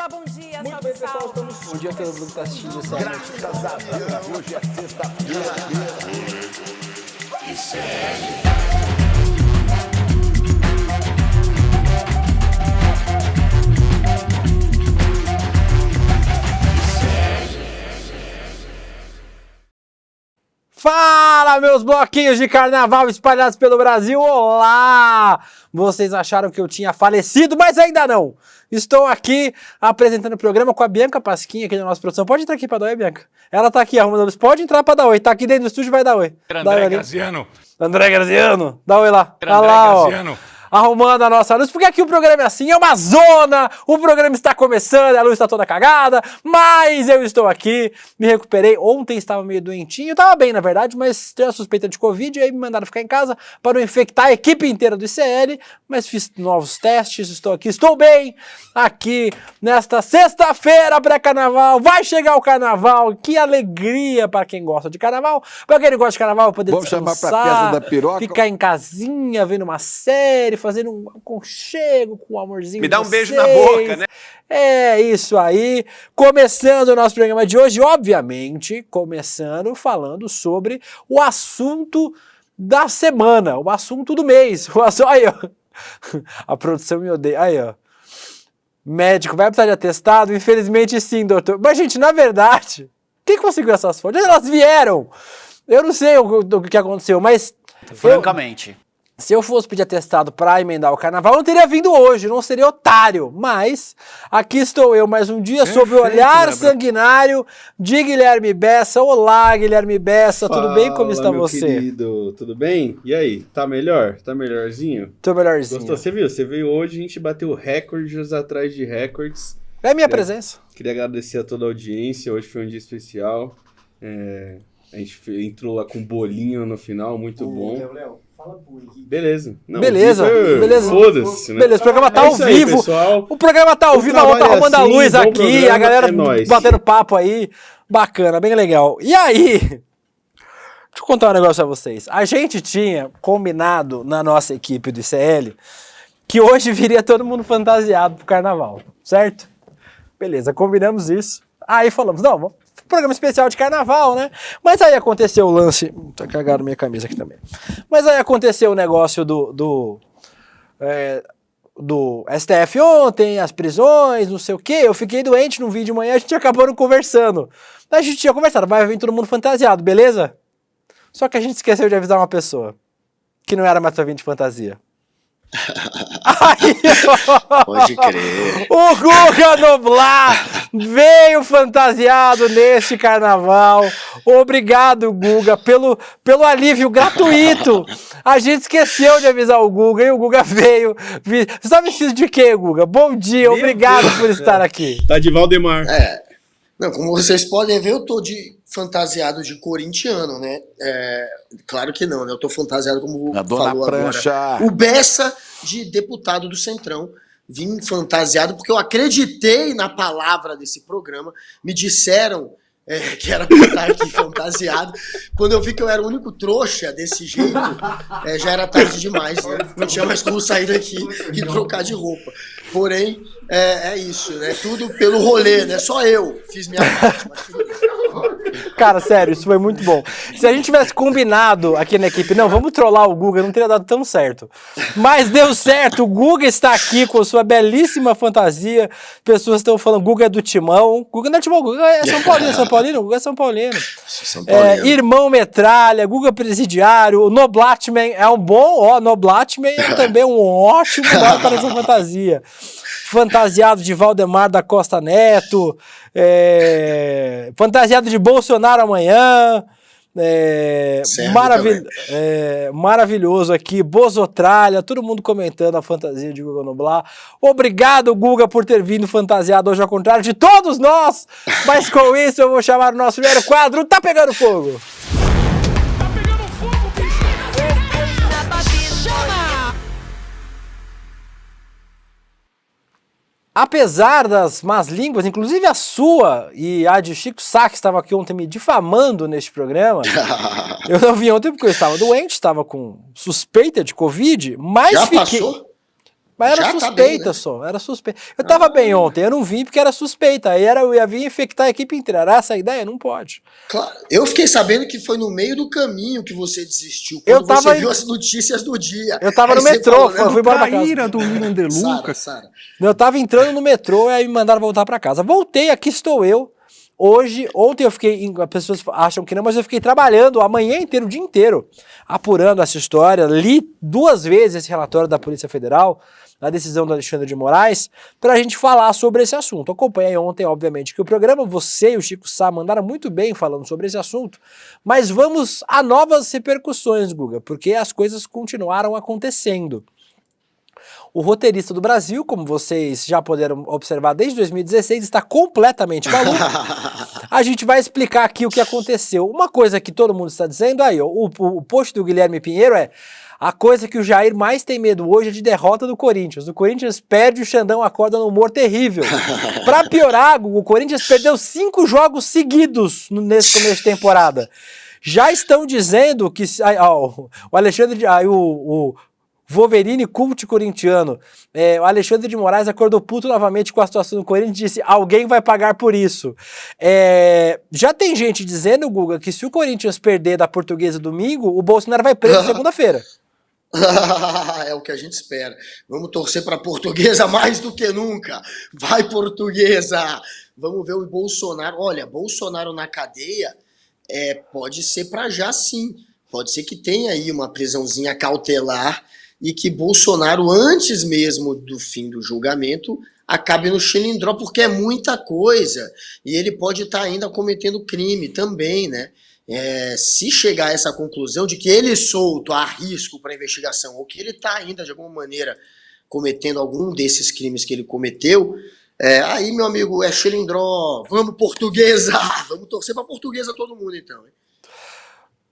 Olá, bom dia, Muito salve, bem, pessoal, salve. estamos... Bom dia a todo mundo que está assistindo essa Graças a Deus, hoje é sexta-feira. Fala, meus bloquinhos de carnaval espalhados pelo Brasil, olá! Vocês acharam que eu tinha falecido, mas ainda não! Estou aqui apresentando o programa com a Bianca Pasquim, aqui da nossa produção. Pode entrar aqui pra dar oi, Bianca. Ela tá aqui arrumando a luz. Pode entrar pra dar oi. Tá aqui dentro do estúdio, vai dar oi. André Graziano. André Graziano. Dá oi lá. André lá, Graziano. Arrumando a nossa luz, porque aqui o programa é assim, é uma zona, o programa está começando, a luz está toda cagada, mas eu estou aqui, me recuperei, ontem estava meio doentinho, estava bem na verdade, mas tinha suspeita de Covid, aí me mandaram ficar em casa para não infectar a equipe inteira do ICL, mas fiz novos testes, estou aqui, estou bem, aqui nesta sexta-feira pré-carnaval, vai chegar o carnaval, que alegria para quem gosta de carnaval, para quem não gosta de carnaval, poder Vamos chamar descansar, pra festa da piroca? ficar em casinha, vendo uma série, fazendo um aconchego com um amorzinho. Me dá um de beijo vocês. na boca, né? É isso aí. Começando o nosso programa de hoje, obviamente, começando falando sobre o assunto da semana, o assunto do mês. Aí, ó. A produção me odeia. Aí, ó. Médico vai precisar de atestado? Infelizmente sim, doutor. Mas, gente, na verdade, quem conseguiu essas fotos? Elas vieram. Eu não sei o que aconteceu, mas... Francamente. Se eu fosse pedir atestado para emendar o carnaval, eu não teria vindo hoje, não seria otário. Mas aqui estou eu mais um dia sob o olhar sanguinário de Guilherme Bessa. Olá, Guilherme Bessa, tudo bem? Como está meu você? Querido, tudo bem? E aí, tá melhor? Tá melhorzinho? Tô melhorzinho. Gostou? Você viu? Você veio hoje, a gente bateu recordes atrás de recordes. É minha presença. Queria agradecer a toda a audiência, hoje foi um dia especial. A gente entrou lá com bolinho no final, muito bom. Léo, fala pro Henrique. Beleza. Não, Beleza, beleza. Foda-se, né? Beleza, o programa tá É ao isso aí, vivo. pessoal. O programa tá ao O vivo, a outra trabalho é arrumando a assim, luz bom aqui, programa, a galera é nóis. batendo papo aí. Bacana, bem legal. E aí, deixa eu contar um negócio pra vocês. A gente tinha combinado na nossa equipe do ICL que hoje viria todo mundo fantasiado pro carnaval, certo? Beleza, combinamos isso. Aí falamos, não, vamos programa especial de carnaval, né? Mas aí aconteceu o lance... Tá cagado minha camisa aqui também. Mas aí aconteceu o negócio do STF ontem, as prisões, não sei o quê. Eu fiquei doente, não vim de manhã, a gente acabou não conversando. A gente tinha conversado, vai vir todo mundo fantasiado, beleza? Só que a gente esqueceu de avisar uma pessoa, que não era mais pra vir de fantasia. Aí, Pode crer. o Guga Noblar veio fantasiado neste carnaval. Obrigado, Guga, pelo alívio gratuito. A gente esqueceu de avisar o Guga e o Guga veio. Você tá vestido de quê, Guga? Bom dia, obrigado por estar aqui. Tá de Valdemar. Não, como vocês podem ver, eu tô fantasiado de corintiano, né? Claro que não, né? Eu tô fantasiado como A dona falou Prancha. agora. O Bessa de deputado do Centrão. Vim fantasiado porque eu acreditei na palavra desse programa. Me disseram que era pra estar aqui fantasiado. Quando eu vi que eu era o único trouxa desse jeito, já era tarde demais, né? Não tinha mais como sair daqui e trocar de roupa. Porém, é isso, né? Tudo pelo rolê, né? Só eu fiz minha parte, mas tudo bem. Cara, sério, isso foi muito bom. Se a gente tivesse combinado aqui na equipe, não, vamos trollar o Guga, não teria dado tão certo. Mas deu certo, o Guga está aqui com sua belíssima fantasia. Pessoas estão falando, Guga é do Timão. Guga não é Timão, Guga é São Paulino, São Paulino, Guga é São Paulino. São Paulino. Irmão Metralha, Guga Presidiário, Noblatman é um bom, Noblatman é também um ótimo nome para essa fantasia. Fantasiado de Valdemar da Costa Neto, fantasiado de Bolsonaro amanhã, maravilhoso aqui, Bozotralha, todo mundo comentando a fantasia de Guga Noblar. Obrigado, Guga, por ter vindo fantasiado hoje ao contrário de todos nós, mas com isso eu vou chamar o nosso primeiro quadro, Tá Pegando Fogo! Apesar das más línguas, inclusive a sua e a de Chico Sá, que estava aqui ontem me difamando neste programa, eu não vim ontem porque eu estava doente, estava com suspeita de Covid, mas Já fiquei... passou? Mas era Já tá suspeita bem, né? só, era suspeita. Eu tava bem ontem, eu não vim porque era suspeita. Aí eu ia vir infectar a equipe inteira. Era essa a ideia? Não pode. Claro. Eu fiquei sabendo que foi no meio do caminho que você desistiu. Eu Quando tava você em- viu as notícias do dia. Eu tava Aí no você metrô, falou, né, eu fui embora pra casa. Traíra do William De Luca. Sara. Eu tava entrando no metrô e aí me mandaram voltar pra casa. Voltei, aqui estou eu. Ontem eu fiquei, as pessoas acham que não, mas eu fiquei trabalhando a manhã inteira, o dia inteiro, apurando essa história. Li 2 vezes esse relatório da Polícia Federal, a decisão do Alexandre de Moraes, pra gente falar sobre esse assunto. Acompanhei ontem, obviamente, que o programa, você e o Chico Sá mandaram muito bem falando sobre esse assunto, mas vamos a novas repercussões, Guga, porque as coisas continuaram acontecendo. O roteirista do Brasil, como vocês já puderam observar desde 2016, está completamente maluco. A gente vai explicar aqui o que aconteceu. Uma coisa que todo mundo está dizendo aí, ó, o post do Guilherme Pinheiro é: a coisa que o Jair mais tem medo hoje é de derrota do Corinthians. O Corinthians perde, o Xandão acorda no humor terrível. Pra piorar, o Corinthians perdeu 5 jogos seguidos nesse começo de temporada. Já estão dizendo que o Alexandre, o Wolverine cult corintiano, o Alexandre de Moraes acordou puto novamente com a situação do Corinthians e disse: alguém vai pagar por isso. Já tem gente dizendo, Guga, que se o Corinthians perder da Portuguesa domingo, o Bolsonaro vai preso segunda-feira. É o que a gente espera. Vamos torcer para a Portuguesa mais do que nunca. Vai, Portuguesa! Vamos ver o Bolsonaro. Olha, Bolsonaro na cadeia pode ser para já, sim. Pode ser que tenha aí uma prisãozinha cautelar e que Bolsonaro, antes mesmo do fim do julgamento, acabe no xilindró, porque é muita coisa. E ele pode estar ainda cometendo crime também, né? Se chegar a essa conclusão de que ele solto há risco para a investigação, ou que ele está ainda, de alguma maneira, cometendo algum desses crimes que ele cometeu, aí, meu amigo, é xilindró. Vamos, Portuguesa! Vamos torcer para Portuguesa todo mundo, então, hein?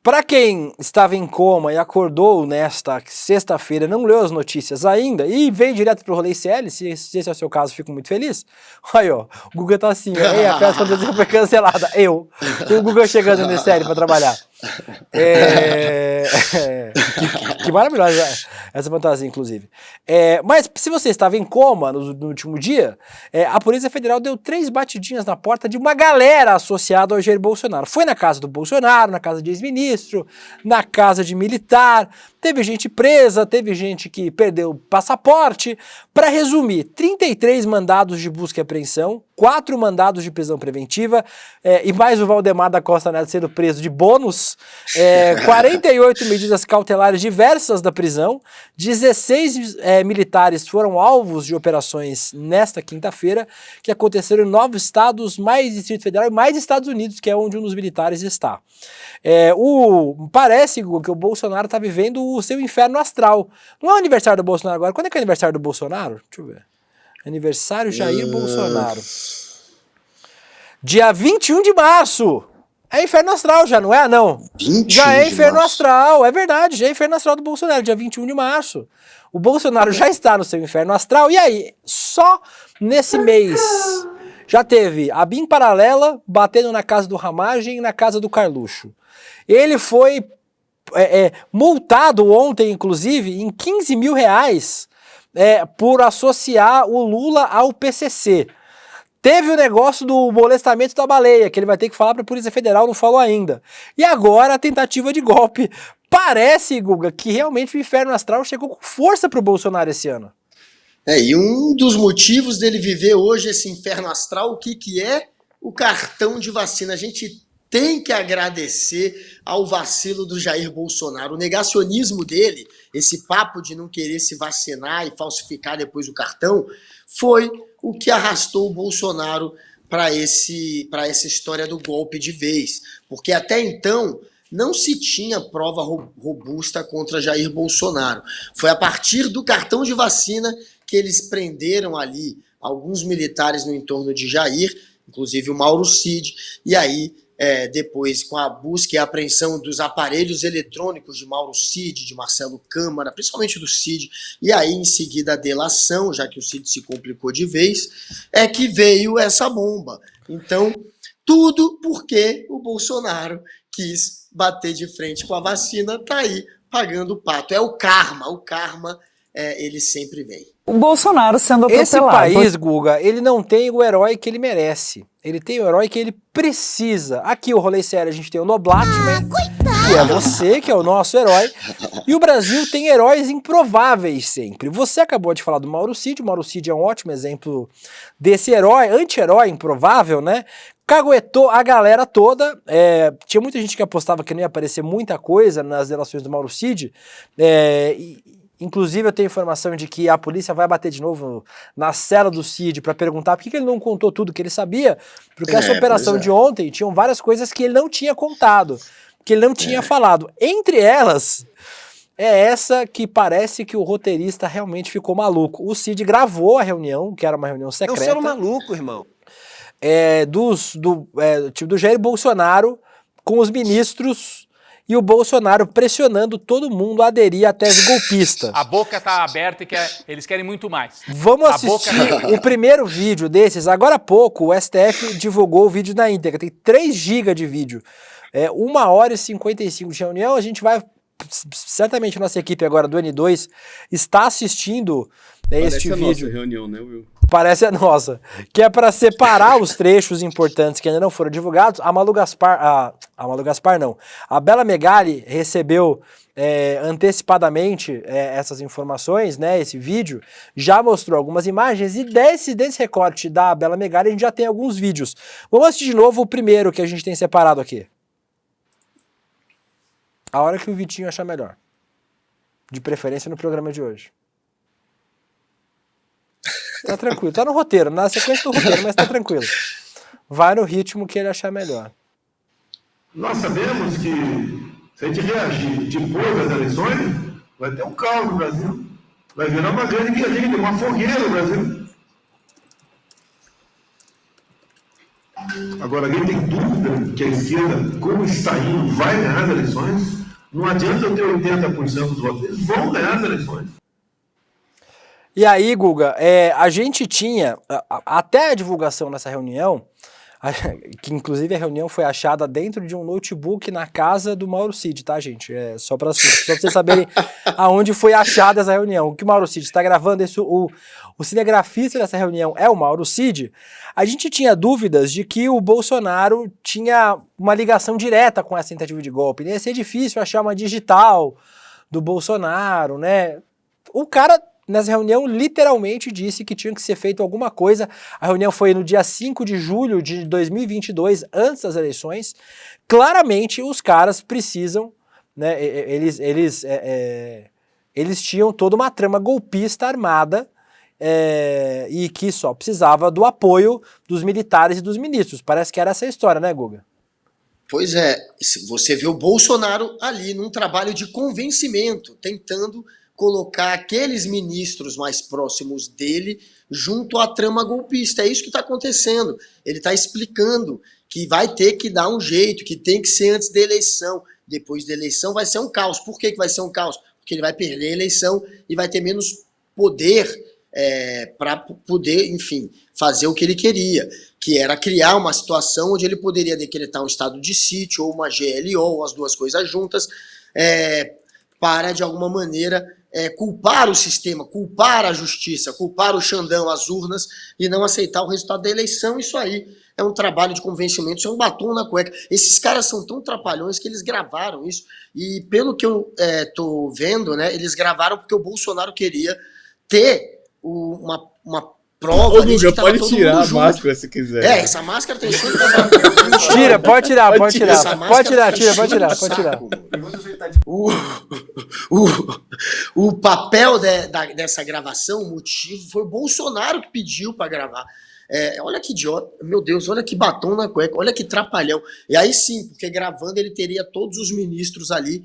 Para quem estava em coma e acordou nesta sexta-feira, não leu as notícias ainda e veio direto pro Rolê CL, se esse é o seu caso, fico muito feliz. Aí, ó, o Guga tá assim, a festa fantasia foi cancelada. O Guga chegando nesse série pra trabalhar. Que maravilhosa essa fantasia, inclusive. Mas se você estava em coma no último dia, a Polícia Federal deu 3 batidinhas na porta de uma galera associada ao Jair Bolsonaro. Foi na casa do Bolsonaro, na casa de ex-ministro, na casa de militar. Teve gente presa, teve gente que perdeu o passaporte. Para resumir, 33 mandados de busca e apreensão, 4 mandados de prisão preventiva, e mais o Valdemar da Costa Neto sendo preso de bônus, 48 medidas cautelares diversas da prisão, 16 militares foram alvos de operações nesta quinta-feira, que aconteceram em 9 estados, mais Distrito Federal e mais Estados Unidos, que é onde um dos militares está. Parece que o Bolsonaro está vivendo o seu inferno astral. Não é o aniversário do Bolsonaro agora? Quando é que é o aniversário do Bolsonaro? Deixa eu ver. Aniversário Jair Bolsonaro. Dia 21 de março. É inferno astral já, não é? Não. Já é inferno astral, é verdade. Já é inferno astral do Bolsonaro, dia 21 de março. O Bolsonaro já está no seu inferno astral. E aí, só nesse mês, já teve a BIM paralela batendo na casa do Ramagem e na casa do Carluxo. Ele foi multado ontem, inclusive, em R$15 mil por associar o Lula ao PCC. Teve o negócio do molestamento da baleia, que ele vai ter que falar para a Polícia Federal, não falou ainda. E agora a tentativa de golpe. Parece, Guga, que realmente o inferno astral chegou com força para o Bolsonaro esse ano. E um dos motivos dele viver hoje esse inferno astral, o que é? O cartão de vacina. A gente tem que agradecer ao vacilo do Jair Bolsonaro. O negacionismo dele, esse papo de não querer se vacinar e falsificar depois o cartão, foi o que arrastou o Bolsonaro para essa história do golpe de vez. Porque até então não se tinha prova robusta contra Jair Bolsonaro. Foi a partir do cartão de vacina que eles prenderam ali alguns militares no entorno de Jair, inclusive o Mauro Cid, e aí depois, com a busca e a apreensão dos aparelhos eletrônicos de Mauro Cid, de Marcelo Câmara, principalmente do Cid, e aí em seguida a delação, já que o Cid se complicou de vez, é que veio essa bomba. Então, tudo porque o Bolsonaro quis bater de frente com a vacina, tá aí pagando o pato. É o karma, ele sempre vem. o Bolsonaro sendo atropelado. Esse país, Guga, ele não tem o herói que ele merece. Ele tem o herói que ele precisa. Aqui, o Rolê Sério, a gente tem o Noblatman, que é você, que é o nosso herói. E o Brasil tem heróis improváveis sempre. Você acabou de falar do Mauro Cid. O Mauro Cid é um ótimo exemplo desse herói, anti-herói improvável, né? Caguetou a galera toda. Tinha muita gente que apostava que não ia aparecer muita coisa nas delações do Mauro Cid. Inclusive, eu tenho informação de que a polícia vai bater de novo na cela do Cid para perguntar por que ele não contou tudo que ele sabia, porque essa operação de ontem tinham várias coisas que ele não tinha contado, que ele não tinha falado. Entre elas, é essa que parece que o roteirista realmente ficou maluco. O Cid gravou a reunião, que era uma reunião secreta. Não seram maluco, irmão. Do Jair Bolsonaro com os ministros e o Bolsonaro pressionando todo mundo a aderir à tese golpista. A boca tá aberta e eles querem muito mais. Vamos assistir o primeiro vídeo desses. Agora há pouco o STF divulgou o vídeo na íntegra. Tem 3 GB de vídeo. 1h55 de reunião. A gente vai... Certamente a nossa equipe agora do N2 está assistindo este vídeo. Parece a nossa reunião, né, Will? Parece a nossa. Que é para separar os trechos importantes que ainda não foram divulgados. A Malu Gaspar não. A Bela Megali recebeu antecipadamente essas informações, né? Esse vídeo já mostrou algumas imagens e desse recorte da Bela Megali a gente já tem alguns vídeos. Vamos assistir de novo o primeiro que a gente tem separado aqui. A hora que o Vitinho achar melhor. De preferência no programa de hoje. Tá tranquilo, tá no roteiro, na sequência do roteiro, mas tá tranquilo. Vai no ritmo que ele achar melhor. Nós sabemos que se a gente reagir depois das eleições, vai ter um caos no Brasil. Vai virar uma grande guerrilha, uma fogueira no Brasil. Agora, alguém tem dúvida que a esquerda, como está indo, vai ganhar as eleições? Não adianta eu ter 80% dos votos, eles vão ganhar as eleições. E aí, Guga, a gente tinha, até a divulgação nessa reunião, que inclusive a reunião foi achada dentro de um notebook na casa do Mauro Cid, tá, gente? Só pra vocês saberem aonde foi achada essa reunião. O que o Mauro Cid está gravando, o cinegrafista dessa reunião é o Mauro Cid. A gente tinha dúvidas de que o Bolsonaro tinha uma ligação direta com essa tentativa de golpe. Ia ser difícil achar uma digital do Bolsonaro, né? O cara... Nessa reunião, literalmente disse que tinha que ser feito alguma coisa. A reunião foi no dia 5 de julho de 2022, antes das eleições. Claramente, os caras precisam, né, eles tinham toda uma trama golpista armada e que só precisava do apoio dos militares e dos ministros. Parece que era essa a história, né, Guga? Pois é, você vê o Bolsonaro ali num trabalho de convencimento, tentando colocar aqueles ministros mais próximos dele junto à trama golpista. É isso que está acontecendo. Ele está explicando que vai ter que dar um jeito, que tem que ser antes da eleição. Depois da eleição vai ser um caos. Por que vai ser um caos? Porque ele vai perder a eleição e vai ter menos poder para poder, enfim, fazer o que ele queria, que era criar uma situação onde ele poderia decretar um estado de sítio ou uma GLO, ou as duas coisas juntas, para, de alguma maneira, culpar o sistema, culpar a justiça, culpar o Xandão, as urnas, e não aceitar o resultado da eleição. Isso aí é um trabalho de convencimento, isso é um batom na cueca. Esses caras são tão trapalhões que eles gravaram isso, e pelo que eu tô vendo, né, eles gravaram porque o Bolsonaro queria ter uma prova. Ô, Guga, pode tirar a máscara se quiser. Essa máscara tem sempre... Tira, pode tirar. Pode tirar. O papel dessa gravação, o motivo, foi o Bolsonaro que pediu para gravar. Olha que idiota, meu Deus, olha que batom na cueca, olha que trapalhão. E aí sim, porque gravando ele teria todos os ministros ali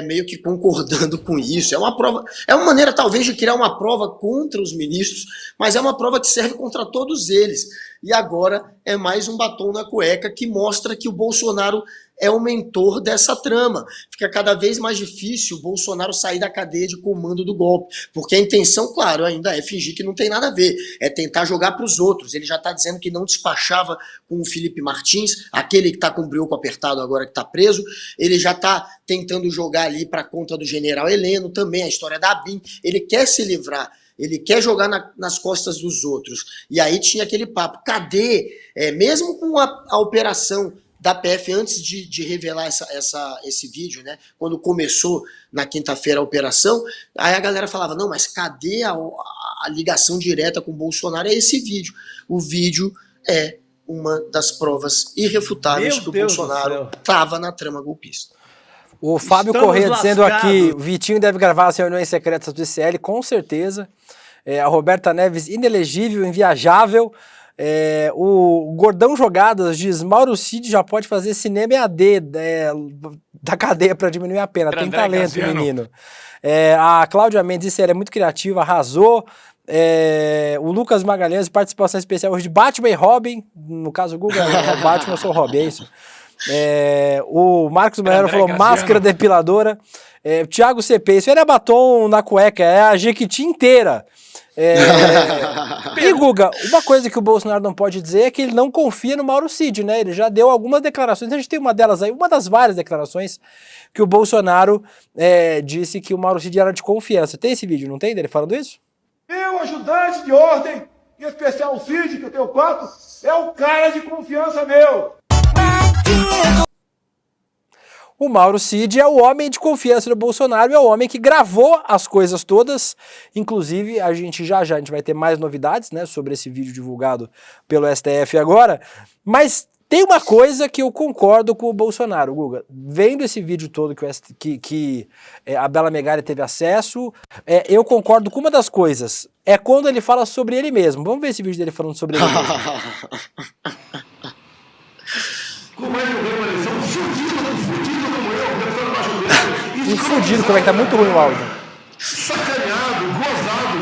meio que concordando com isso. É uma prova, é uma maneira talvez de criar uma prova contra os ministros, mas é uma prova que serve contra todos eles. E agora é mais um batom na cueca que mostra que o Bolsonaro é o mentor dessa trama. Fica cada vez mais difícil o Bolsonaro sair da cadeia de comando do golpe, porque a intenção, claro, ainda é fingir que não tem nada a ver, é tentar jogar para os outros. Ele já está dizendo que não despachava com o Felipe Martins, aquele que está com o brioco apertado agora que está preso, ele já está tentando jogar ali para a conta do general Heleno, também a história da ABIN, ele quer se livrar Ele quer jogar nas costas dos outros. E aí tinha aquele papo, cadê, mesmo com a operação da PF antes de revelar esse vídeo, né? Quando começou na quinta-feira a operação, aí a galera falava, não, mas cadê a ligação direta com o Bolsonaro? É esse vídeo. O vídeo é uma das provas irrefutáveis que o Bolsonaro estava na trama golpista. O Fábio Corrêa dizendo aqui, o Vitinho deve gravar as reuniões secretas do ICL, com certeza. A Roberta Neves, inelegível, inviajável. O Gordão Jogadas diz, Mauro Cid já pode fazer cinema EAD da cadeia para diminuir a pena. Tem talento, menino. A Cláudia Mendes disse, ela é muito criativa, arrasou. O Lucas Magalhães, participação especial hoje de Batman e Robin. No caso, o Google é o Batman, eu sou o Robin, é isso. O Marcos Maior falou máscara depiladora. Thiago CP, isso era batom na cueca, é a Jequiti inteira. E Guga, uma coisa que o Bolsonaro não pode dizer é que ele não confia no Mauro Cid, né? Ele já deu algumas declarações, a gente tem uma delas aí, uma das várias declarações que o Bolsonaro disse que o Mauro Cid era de confiança. Tem esse vídeo, não tem dele falando isso? Meu ajudante de ordem, em especial o Cid, que eu tenho 4, é o cara de confiança meu. O Mauro Cid é o homem de confiança do Bolsonaro, é o homem que gravou as coisas todas. Inclusive, a gente já a gente vai ter mais novidades, né, sobre esse vídeo divulgado pelo STF agora. Mas tem uma coisa que eu concordo com o Bolsonaro, Guga. Vendo esse vídeo todo que a Bela Megali teve acesso, eu concordo com uma das coisas. É quando ele fala sobre ele mesmo. Vamos ver esse vídeo dele falando sobre ele mesmo. Como é que eu ganho uma eleição? Fudido como eu, deputado baixo dele. Um fudido, como é que tá muito ruim o áudio. Sacaneado, gozado.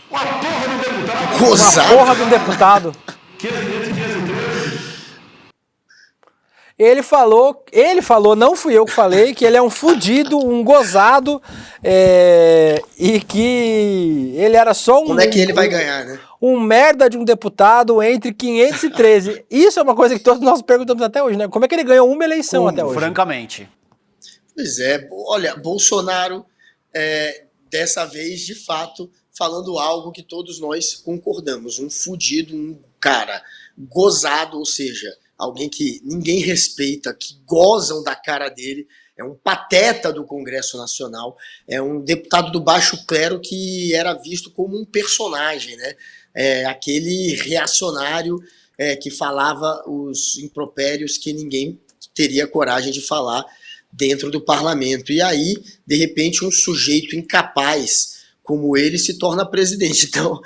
Uma porra do deputado. Gozado? Uma porra de um deputado. 513. Ele falou, não fui eu que falei, que ele é um fudido, um gozado, e que ele era só um... Como é que ele vai ganhar, né? Um merda de um deputado entre 513. Isso é uma coisa que todos nós perguntamos até hoje, né? Como é que ele ganhou uma eleição até hoje? Francamente. Pois é, olha, Bolsonaro, dessa vez, de fato, falando algo que todos nós concordamos. Um fudido, um cara gozado, ou seja, alguém que ninguém respeita, que gozam da cara dele, é um pateta do Congresso Nacional, é um deputado do baixo clero que era visto como um personagem, né? Aquele reacionário que falava os impropérios que ninguém teria coragem de falar dentro do parlamento. E aí, de repente, um sujeito incapaz como ele se torna presidente. Então,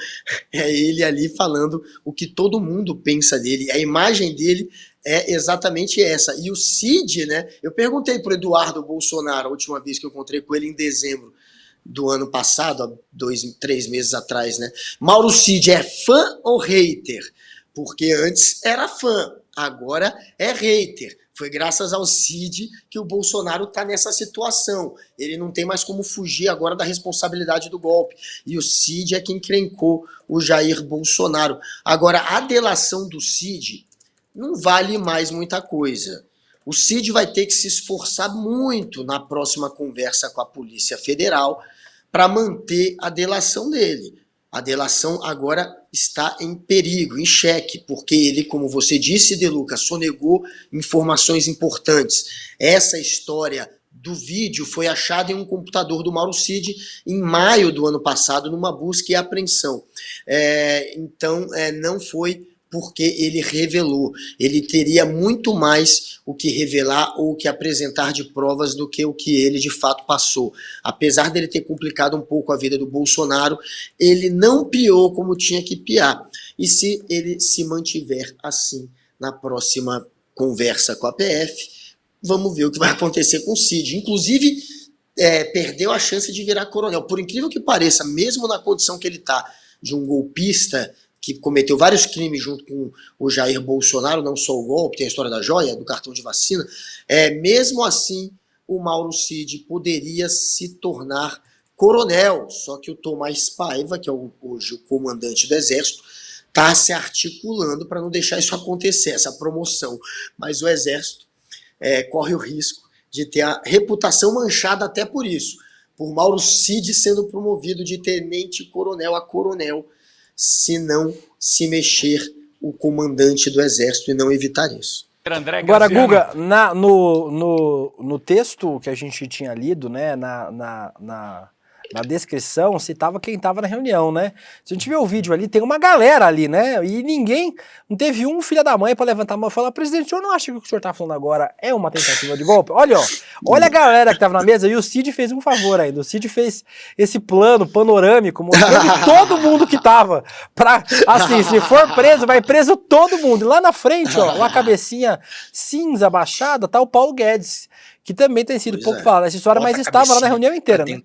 é ele ali falando o que todo mundo pensa dele. A imagem dele é exatamente essa. E o Cid, né? Eu perguntei para o Eduardo Bolsonaro, a última vez que eu encontrei com ele em dezembro do ano passado, há 3 meses atrás, né? Mauro Cid é fã ou hater? Porque antes era fã, agora é hater. Foi graças ao Cid que o Bolsonaro está nessa situação. Ele não tem mais como fugir agora da responsabilidade do golpe. E o Cid é quem encrencou o Jair Bolsonaro. Agora, a delação do Cid não vale mais muita coisa. O Cid vai ter que se esforçar muito na próxima conversa com a Polícia Federal para manter a delação dele. A delação agora está em perigo, em xeque, porque ele, como você disse, De Luca, sonegou informações importantes. Essa história do vídeo foi achada em um computador do Mauro Cid em maio do ano passado, numa busca e apreensão. Então, não foi porque ele revelou. Ele teria muito mais o que revelar ou o que apresentar de provas do que o que ele de fato passou. Apesar dele ter complicado um pouco a vida do Bolsonaro, ele não piou como tinha que piar. E se ele se mantiver assim na próxima conversa com a PF, vamos ver o que vai acontecer com o Cid. Inclusive, perdeu a chance de virar coronel. Por incrível que pareça, mesmo na condição que ele está de um golpista que cometeu vários crimes junto com o Jair Bolsonaro, não só o golpe, tem a história da joia, do cartão de vacina, mesmo assim o Mauro Cid poderia se tornar coronel, só que o Tomás Paiva, que é hoje o comandante do Exército, está se articulando para não deixar isso acontecer, essa promoção, mas o Exército corre o risco de ter a reputação manchada até por isso. por Mauro Cid sendo promovido de tenente-coronel a coronel, se não se mexer o comandante do exército e não evitar isso. André Agora, Graziano. Guga, no texto que a gente tinha lido, né, na descrição, citava quem estava na reunião, né? Se a gente vê o vídeo ali, tem uma galera ali, né? E ninguém, não teve um filho da mãe para levantar a mão e falar: presidente, o senhor não acha que o que o senhor tá falando agora é uma tentativa de golpe? Olha, ó, olha a galera que tava na mesa, e o Cid fez um favor ainda. O Cid fez esse plano panorâmico, mostrando todo mundo que tava. Pra, assim, se for preso, vai preso todo mundo. E lá na frente, ó, uma cabecinha cinza baixada, tá o Paulo Guedes, que também tem sido pouco falado nessa história, mas estava lá na reunião inteira, né?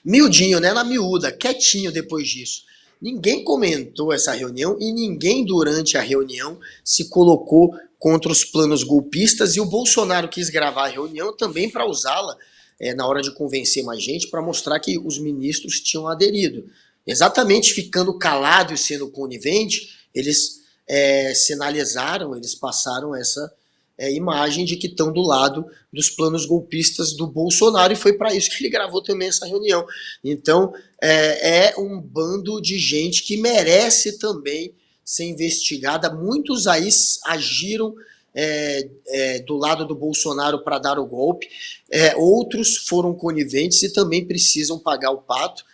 Miudinho, né? Na miúda, quietinho depois disso. Ninguém comentou essa reunião e ninguém durante a reunião se colocou contra os planos golpistas, e o Bolsonaro quis gravar a reunião também para usá-la na hora de convencer mais gente, para mostrar que os ministros tinham aderido. Exatamente ficando calado e sendo conivente, eles sinalizaram, eles passaram essa imagem de que estão do lado dos planos golpistas do Bolsonaro, e foi para isso que ele gravou também essa reunião. Então, é um bando de gente que merece também ser investigada. Muitos aí agiram do lado do Bolsonaro para dar o golpe, outros foram coniventes e também precisam pagar o pato.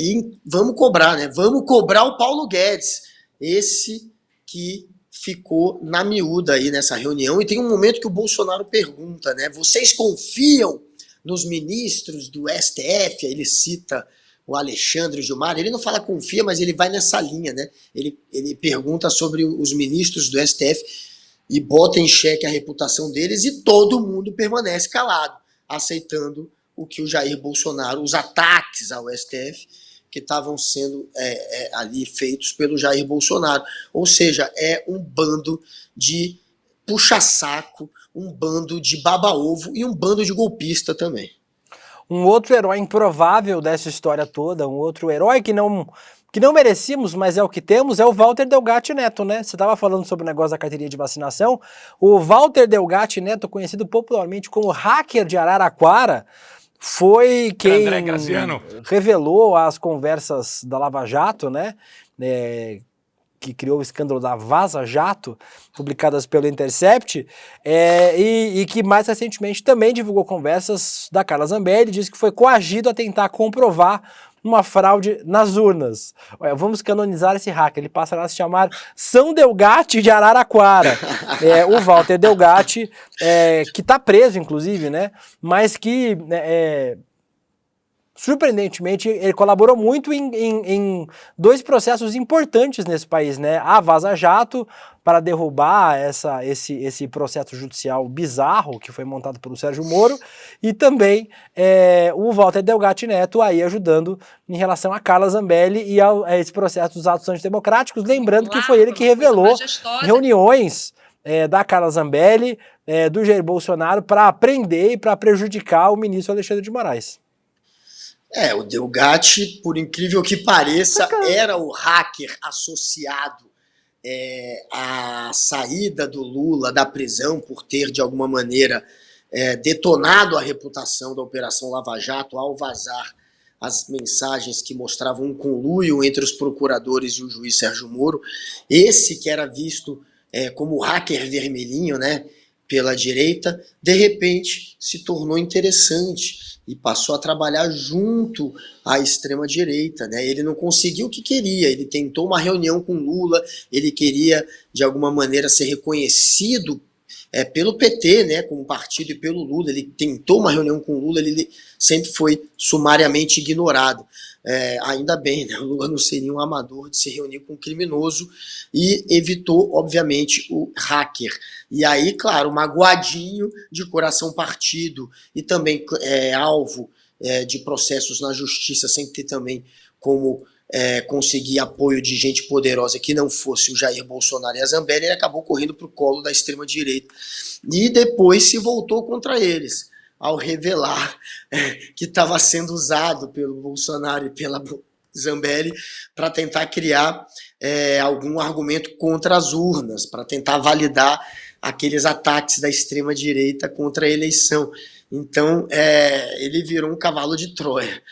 E vamos cobrar, né? Vamos cobrar o Paulo Guedes, esse que ficou na miúda aí nessa reunião. E tem um momento que o Bolsonaro pergunta, né? Vocês confiam nos ministros do STF? Ele cita o Alexandre Gilmar. Ele não fala confia, mas ele vai nessa linha, né? Ele pergunta sobre os ministros do STF e bota em xeque a reputação deles, e todo mundo permanece calado, aceitando o que o Jair Bolsonaro, os ataques ao STF que estavam sendo ali feitos pelo Jair Bolsonaro. Ou seja, é um bando de puxa-saco, um bando de baba-ovo e um bando de golpista também. Um outro herói improvável dessa história toda, um outro herói que não merecíamos, mas é o que temos, é o Walter Delgatti Neto, né? Você estava falando sobre o negócio da carteirinha de vacinação. O Walter Delgatti Neto, conhecido popularmente como hacker de Araraquara, foi quem revelou as conversas da Lava Jato, né? Que criou o escândalo da Vaza Jato, publicadas pelo Intercept, e que mais recentemente também divulgou conversas da Carla Zambelli, disse que foi coagido a tentar comprovar uma fraude nas urnas. Vamos canonizar esse hacker, ele passará a se chamar São Delgatti de Araraquara. O Walter Delgatti, que está preso, inclusive, né? Mas que, surpreendentemente, ele colaborou muito em dois processos importantes nesse país, né? A Vaza Jato, para derrubar esse processo judicial bizarro que foi montado pelo Sérgio Moro, e também o Walter Delgatti Neto aí ajudando em relação a Carla Zambelli e a esse processo dos atos antidemocráticos, lembrando que foi ele que revelou reuniões da Carla Zambelli, do Jair Bolsonaro, para prender e para prejudicar o ministro Alexandre de Moraes. O Delgatti, por incrível que pareça, era o hacker associado à saída do Lula da prisão por ter, de alguma maneira, detonado a reputação da Operação Lava Jato ao vazar as mensagens que mostravam um conluio entre os procuradores e o juiz Sérgio Moro. Esse que era visto como hacker vermelhinho, né, pela direita, de repente se tornou interessante e passou a trabalhar junto à extrema-direita, né? Ele não conseguiu o que queria, ele tentou uma reunião com Lula, ele queria, de alguma maneira, ser reconhecido pelo PT, né, como partido, e pelo Lula. Ele tentou uma reunião com Lula, ele sempre foi sumariamente ignorado. Ainda bem, né? O Lula não seria um amador de se reunir com um criminoso, e evitou, obviamente, o hacker. E aí, claro, magoadinho, de coração partido, e também alvo de processos na justiça, sem ter também como conseguir apoio de gente poderosa que não fosse o Jair Bolsonaro e a Zambelli, ele acabou correndo para o colo da extrema-direita. E depois se voltou contra eles, ao revelar que estava sendo usado pelo Bolsonaro e pela Zambelli para tentar criar algum argumento contra as urnas, para tentar validar aqueles ataques da extrema-direita contra a eleição. Então, ele virou um cavalo de Troia.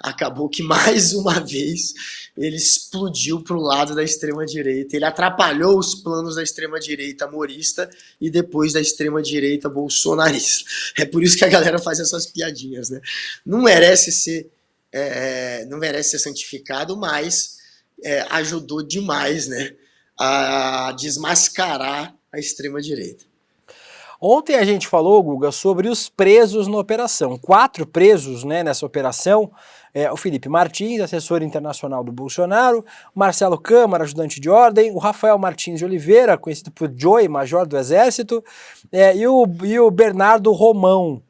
Acabou que, mais uma vez, ele explodiu para o lado da extrema-direita. Ele atrapalhou os planos da extrema-direita morista e depois da extrema-direita bolsonarista. É por isso que a galera faz essas piadinhas, né? Não merece ser santificado, mas ajudou demais, né, a desmascarar a extrema-direita. Ontem a gente falou, Guga, sobre os presos na operação. 4 presos, né, nessa operação. O Felipe Martins, assessor internacional do Bolsonaro, o Marcelo Câmara, ajudante de ordem, o Rafael Martins de Oliveira, conhecido por Joey, major do Exército, e o Bernardo Romão,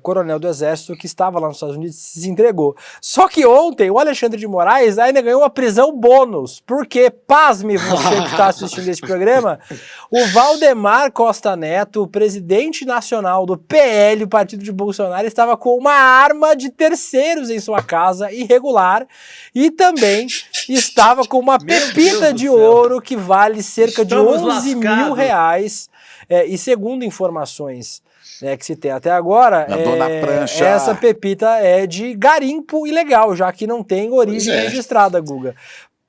coronel do Exército, que estava lá nos Estados Unidos e se entregou. Só que ontem o Alexandre de Moraes ainda ganhou uma prisão bônus, porque, pasme você que está assistindo esse programa, o Valdemar Costa Neto, o presidente nacional do PL, o partido de Bolsonaro, estava com uma arma de terceiros em sua casa, irregular, e também estava com uma pepita de ouro que vale cerca de 11 mil reais, e segundo informações que se tem até agora, Dona Prancha. essa pepita é de garimpo ilegal, já que não tem origem registrada, Guga.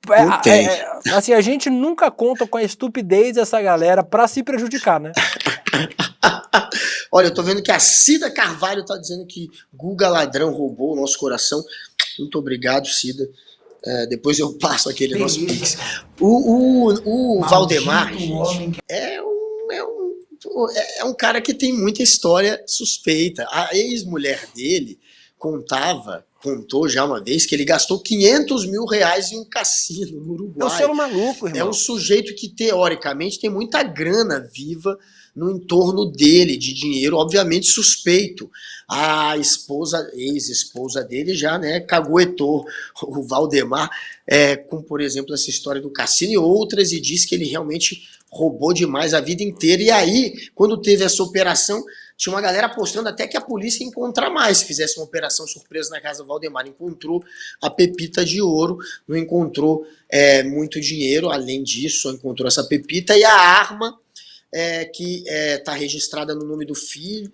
Não tem. Assim, a gente nunca conta com a estupidez dessa galera pra se prejudicar, né? Olha, eu tô vendo que a Cida Carvalho tá dizendo que Guga Ladrão roubou o nosso coração. Muito obrigado, Cida. Depois eu passo aquele nosso pix. O Valdemar, gente, é um cara que tem muita história suspeita. A ex-mulher dele contou já uma vez que ele gastou 500 mil reais em um cassino no Uruguai. É um ser maluco, irmão. É um sujeito que, teoricamente, tem muita grana viva no entorno dele, de dinheiro, obviamente suspeito. A ex-esposa dele já, né, caguetou o Valdemar com, por exemplo, essa história do cassino e outras, e disse que ele realmente roubou demais a vida inteira. E aí, quando teve essa operação, tinha uma galera apostando até que a polícia ia encontrar mais, se fizesse uma operação surpresa na casa do Valdemar. Encontrou a pepita de ouro, não encontrou muito dinheiro, além disso, só encontrou essa pepita e a arma que está registrada no nome do filho,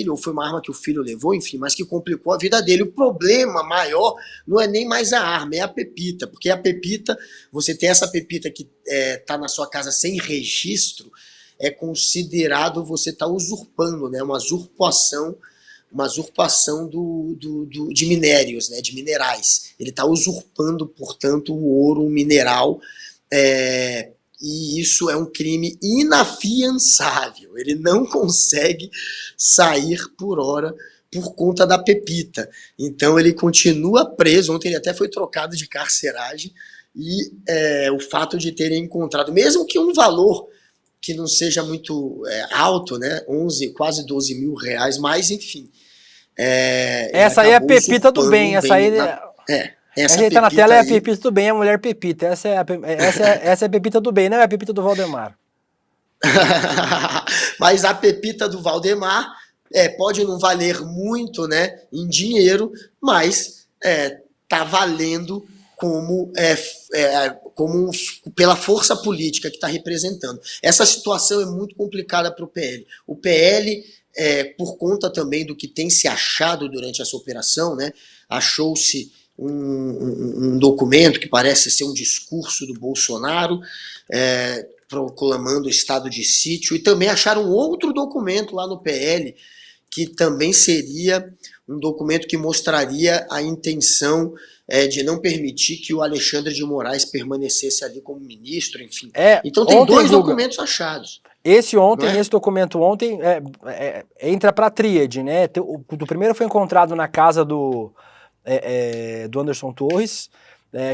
ou foi uma arma que o filho levou, enfim, mas que complicou a vida dele. O problema maior não é nem mais a arma, é a pepita, porque a pepita, você tem essa pepita que está na sua casa sem registro, é considerado, você está usurpando, né, uma usurpação de minérios, né, de minerais. Ele está usurpando, portanto, o ouro, um mineral, e isso é um crime inafiançável. Ele não consegue sair por hora por conta da pepita. Então ele continua preso. Ontem ele até foi trocado de carceragem, e o fato de terem encontrado, mesmo que um valor que não seja muito alto, né, 11, quase 12 mil reais, mas enfim. Essa aí é a pepita do bem, essa aí... Essa a gente tá na tela, aí, é a pepita do bem, é a mulher pepita. Essa é a pepita do bem, não é a pepita do Valdemar. Mas a pepita do Valdemar pode não valer muito, né, em dinheiro, mas tá valendo pela força política que está representando. Essa situação é muito complicada para o PL. O PL, por conta também do que tem se achado durante essa operação, né, achou-se um documento que parece ser um discurso do Bolsonaro, proclamando o estado de sítio, e também acharam outro documento lá no PL, que também seria um documento que mostraria a intenção de não permitir que o Alexandre de Moraes permanecesse ali como ministro, enfim. Então tem dois documentos achados. Esse documento ontem entra para a tríade, né? O primeiro foi encontrado na casa do Anderson Torres,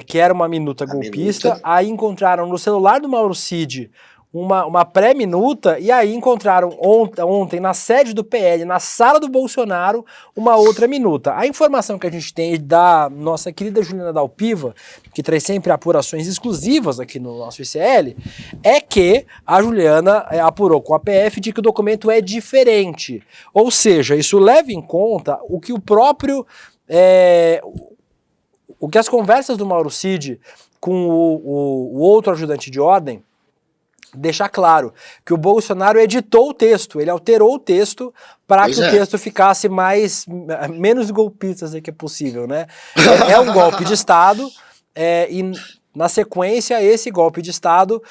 que era uma minuta golpista. Aí encontraram no celular do Mauro Cid uma pré-minuta, e aí encontraram ontem na sede do PL, na sala do Bolsonaro, uma outra minuta. A informação que a gente tem da nossa querida Juliana Dalpiva, que traz sempre apurações exclusivas aqui no nosso ICL, é que a Juliana apurou com a PF de que o documento é diferente. Ou seja, isso leva em conta o que o próprio... o que as conversas do Mauro Cid com o outro ajudante de ordem deixar claro que o Bolsonaro editou o texto, ele alterou o texto para Pois que é. o texto ficasse menos golpista do que possível, né? É um golpe de Estado e na sequência esse golpe de Estado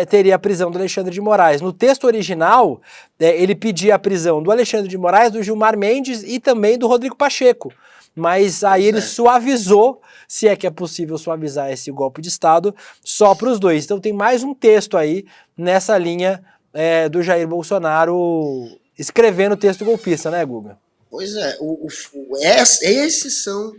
teria a prisão do Alexandre de Moraes. No texto original, ele pedia a prisão do Alexandre de Moraes, do Gilmar Mendes e também do Rodrigo Pacheco. Mas aí ele suavizou, se é que é possível suavizar esse golpe de Estado, só para os dois. Então tem mais um texto aí nessa linha do Jair Bolsonaro escrevendo o texto golpista, né, Guga? Pois é, esses são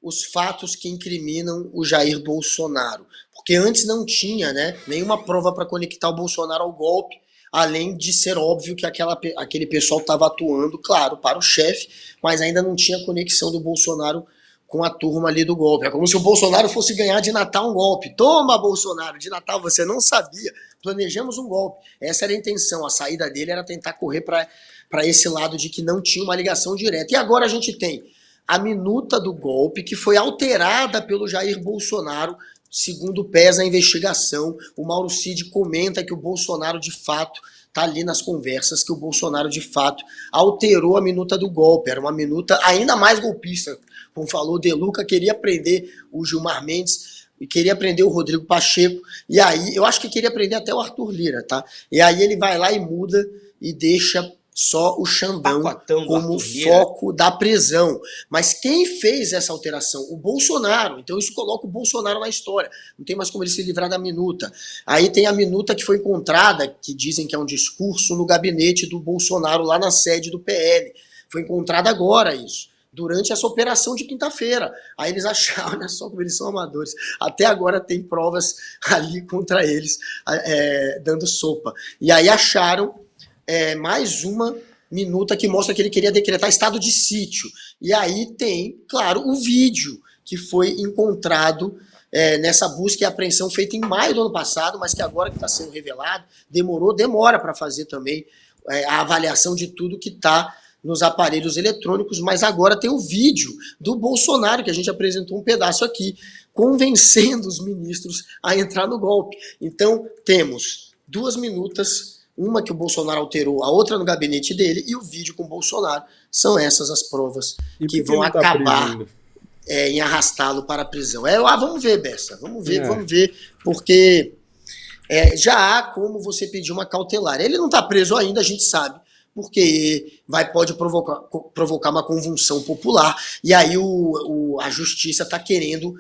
os fatos que incriminam o Jair Bolsonaro. Porque antes não tinha, né, nenhuma prova para conectar o Bolsonaro ao golpe, além de ser óbvio que aquele pessoal estava atuando, claro, para o chefe, mas ainda não tinha conexão do Bolsonaro com a turma ali do golpe. É como se o Bolsonaro fosse ganhar de Natal um golpe. Toma, Bolsonaro, de Natal você não sabia. Planejamos um golpe. Essa era a intenção. A saída dele era tentar correr para esse lado de que não tinha uma ligação direta. E agora a gente tem a minuta do golpe que foi alterada pelo Jair Bolsonaro, segundo pesa a investigação. O Mauro Cid comenta que o Bolsonaro, de fato, está ali nas conversas, que o Bolsonaro, de fato, alterou a minuta do golpe. Era uma minuta ainda mais golpista. Como falou, o De Luca queria prender o Gilmar Mendes e queria prender o Rodrigo Pacheco. E aí, eu acho que queria prender até o Arthur Lira, tá? E aí ele vai lá e muda e deixa só o Xandão como foco da prisão. Mas quem fez essa alteração? O Bolsonaro. Então isso coloca o Bolsonaro na história. Não tem mais como ele se livrar da minuta. Aí tem a minuta que foi encontrada, que dizem que é um discurso no gabinete do Bolsonaro, lá na sede do PL. Foi encontrada agora isso, durante essa operação de quinta-feira. Aí eles acharam, olha só como eles são amadores, até agora tem provas ali contra eles, dando sopa. E aí acharam mais uma minuta que mostra que ele queria decretar estado de sítio. E aí tem, claro, o vídeo que foi encontrado nessa busca e apreensão feita em maio do ano passado, mas que agora que está sendo revelado, demora para fazer também a avaliação de tudo que está nos aparelhos eletrônicos, mas agora tem o vídeo do Bolsonaro, que a gente apresentou um pedaço aqui, convencendo os ministros a entrar no golpe. Então, temos 2 minutas, uma que o Bolsonaro alterou, a outra no gabinete dele, e o vídeo com o Bolsonaro. São essas as provas que vão acabar em arrastá-lo para a prisão. Vamos ver, Bessa, vamos ver, porque já há como você pedir uma cautelar. Ele não está preso ainda, a gente sabe, porque pode provocar uma convulsão popular, e aí a justiça está querendo